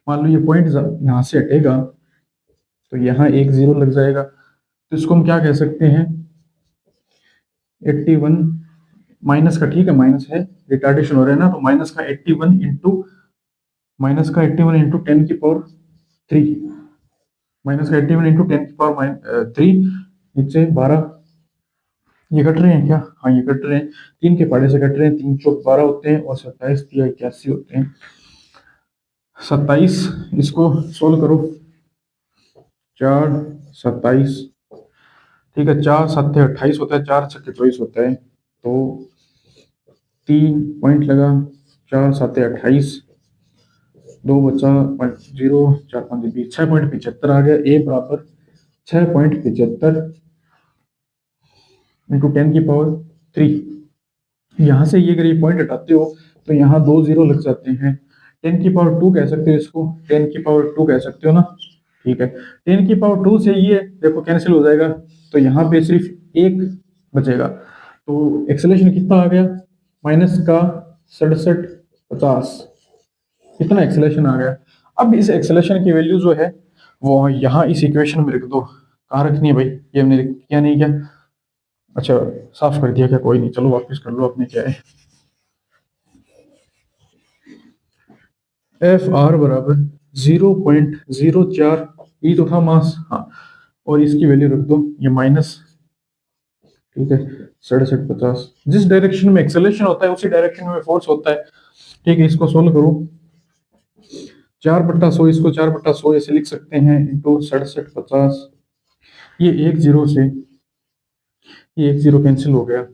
मान लो ये पॉइंट यहाँ से हटेगा तो यहाँ 10 लग जाएगा, तो इसको हम क्या कह सकते हैं, 81 माइनस का, ठीक है माइनस है, रिटार्डेशन हो रहा है ना, तो माइनस का 81 इंटू 10 की पावर 3, माइनस का 81 इंटू 10 की पावर 3, नीचे 12, ये कट रहे हैं क्या, हाँ ये कट रहे हैं, 3 के पहाड़े से कट रहे हैं, 3 चौक 12 होते हैं, और 27 या 81 होते हैं, 27, इसको सोल्व करो, 4 27, ठीक है, 4 7 28 होता है, 4 6 24 होता है, तो 3 पॉइंट लगा, 4 7 28, 2 बचा 0, 4 5 20, 6.75 आ गया, ए बराबर 6.75 इंटू 10⁻3। यहाँ से ये अगर ये पॉइंट हटाते हो तो यहाँ 2 0 लग जाते हैं। 10⁻2 कह सकते हो इसको, 10⁻2 कह सकते हो ना, ठीक है। 10⁻2 से ये देखो कैंसिल हो जाएगा, तो यहाँ पे सिर्फ एक बचेगा। तो एक्सेलेरेशन कितना आ गया, माइनस का 6750, कितना एक्सेलेरेशन आ गया। अब इस एक्सेलेरेशन की वैल्यू जो है वो यहाँ इस इक्वेशन में रख दो। कहाँ रखनी है भाई, ये हमने किया नहीं क्या, अच्छा साफ कर दिया क्या, कोई नहीं, चलो वापस कर लो, अपने क्या है। एफ आर बराबर 0.04 ई तो था मास, हाँ, और इसकी वैल्यू रख दो ये माइनस, ठीक है, 6750। जिस डायरेक्शन में एक्सेलेरेशन होता है उसी डायरेक्शन में फोर्स होता है, ठीक है। इसको सोल्व करो, 4/100, इसको 4/100 ऐसे लिख सकते हैं, इंटू 6750। ये एक जीरो से ये एक जीरो कैंसिल हो गया,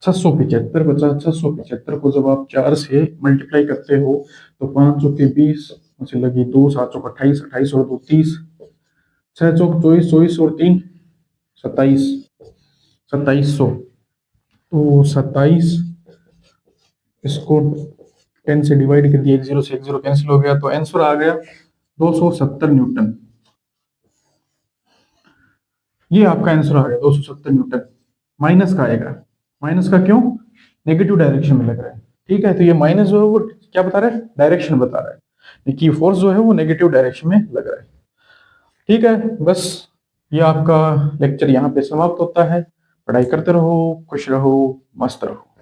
675 50, 675 को जब आप 4 से मल्टीप्लाई करते हो तो 5 चौके 20, मुझे लगी 2, 7 चौक 28, 28 और 2 30, 6 चौक 24, 24 और 3 27, 2700। तो 27, इसको 10 से डिवाइड कर दिया, एक जीरो से एक जीरो कैंसिल हो गया, तो आंसर आ गया 270 न्यूटन। ये आपका आंसर आ गया 270 न्यूटन। माइनस का आएगा, माइनस का क्यों, नेगेटिव डायरेक्शन में लग रहा है, ठीक है। तो ये माइनस जो है वो क्या बता रहा है, डायरेक्शन बता रहा है कि फोर्स जो है वो नेगेटिव डायरेक्शन में लग रहा है, ठीक है। बस ये आपका लेक्चर यहाँ पे समाप्त होता है। पढ़ाई करते रहो, खुश रहो, मस्त रहो।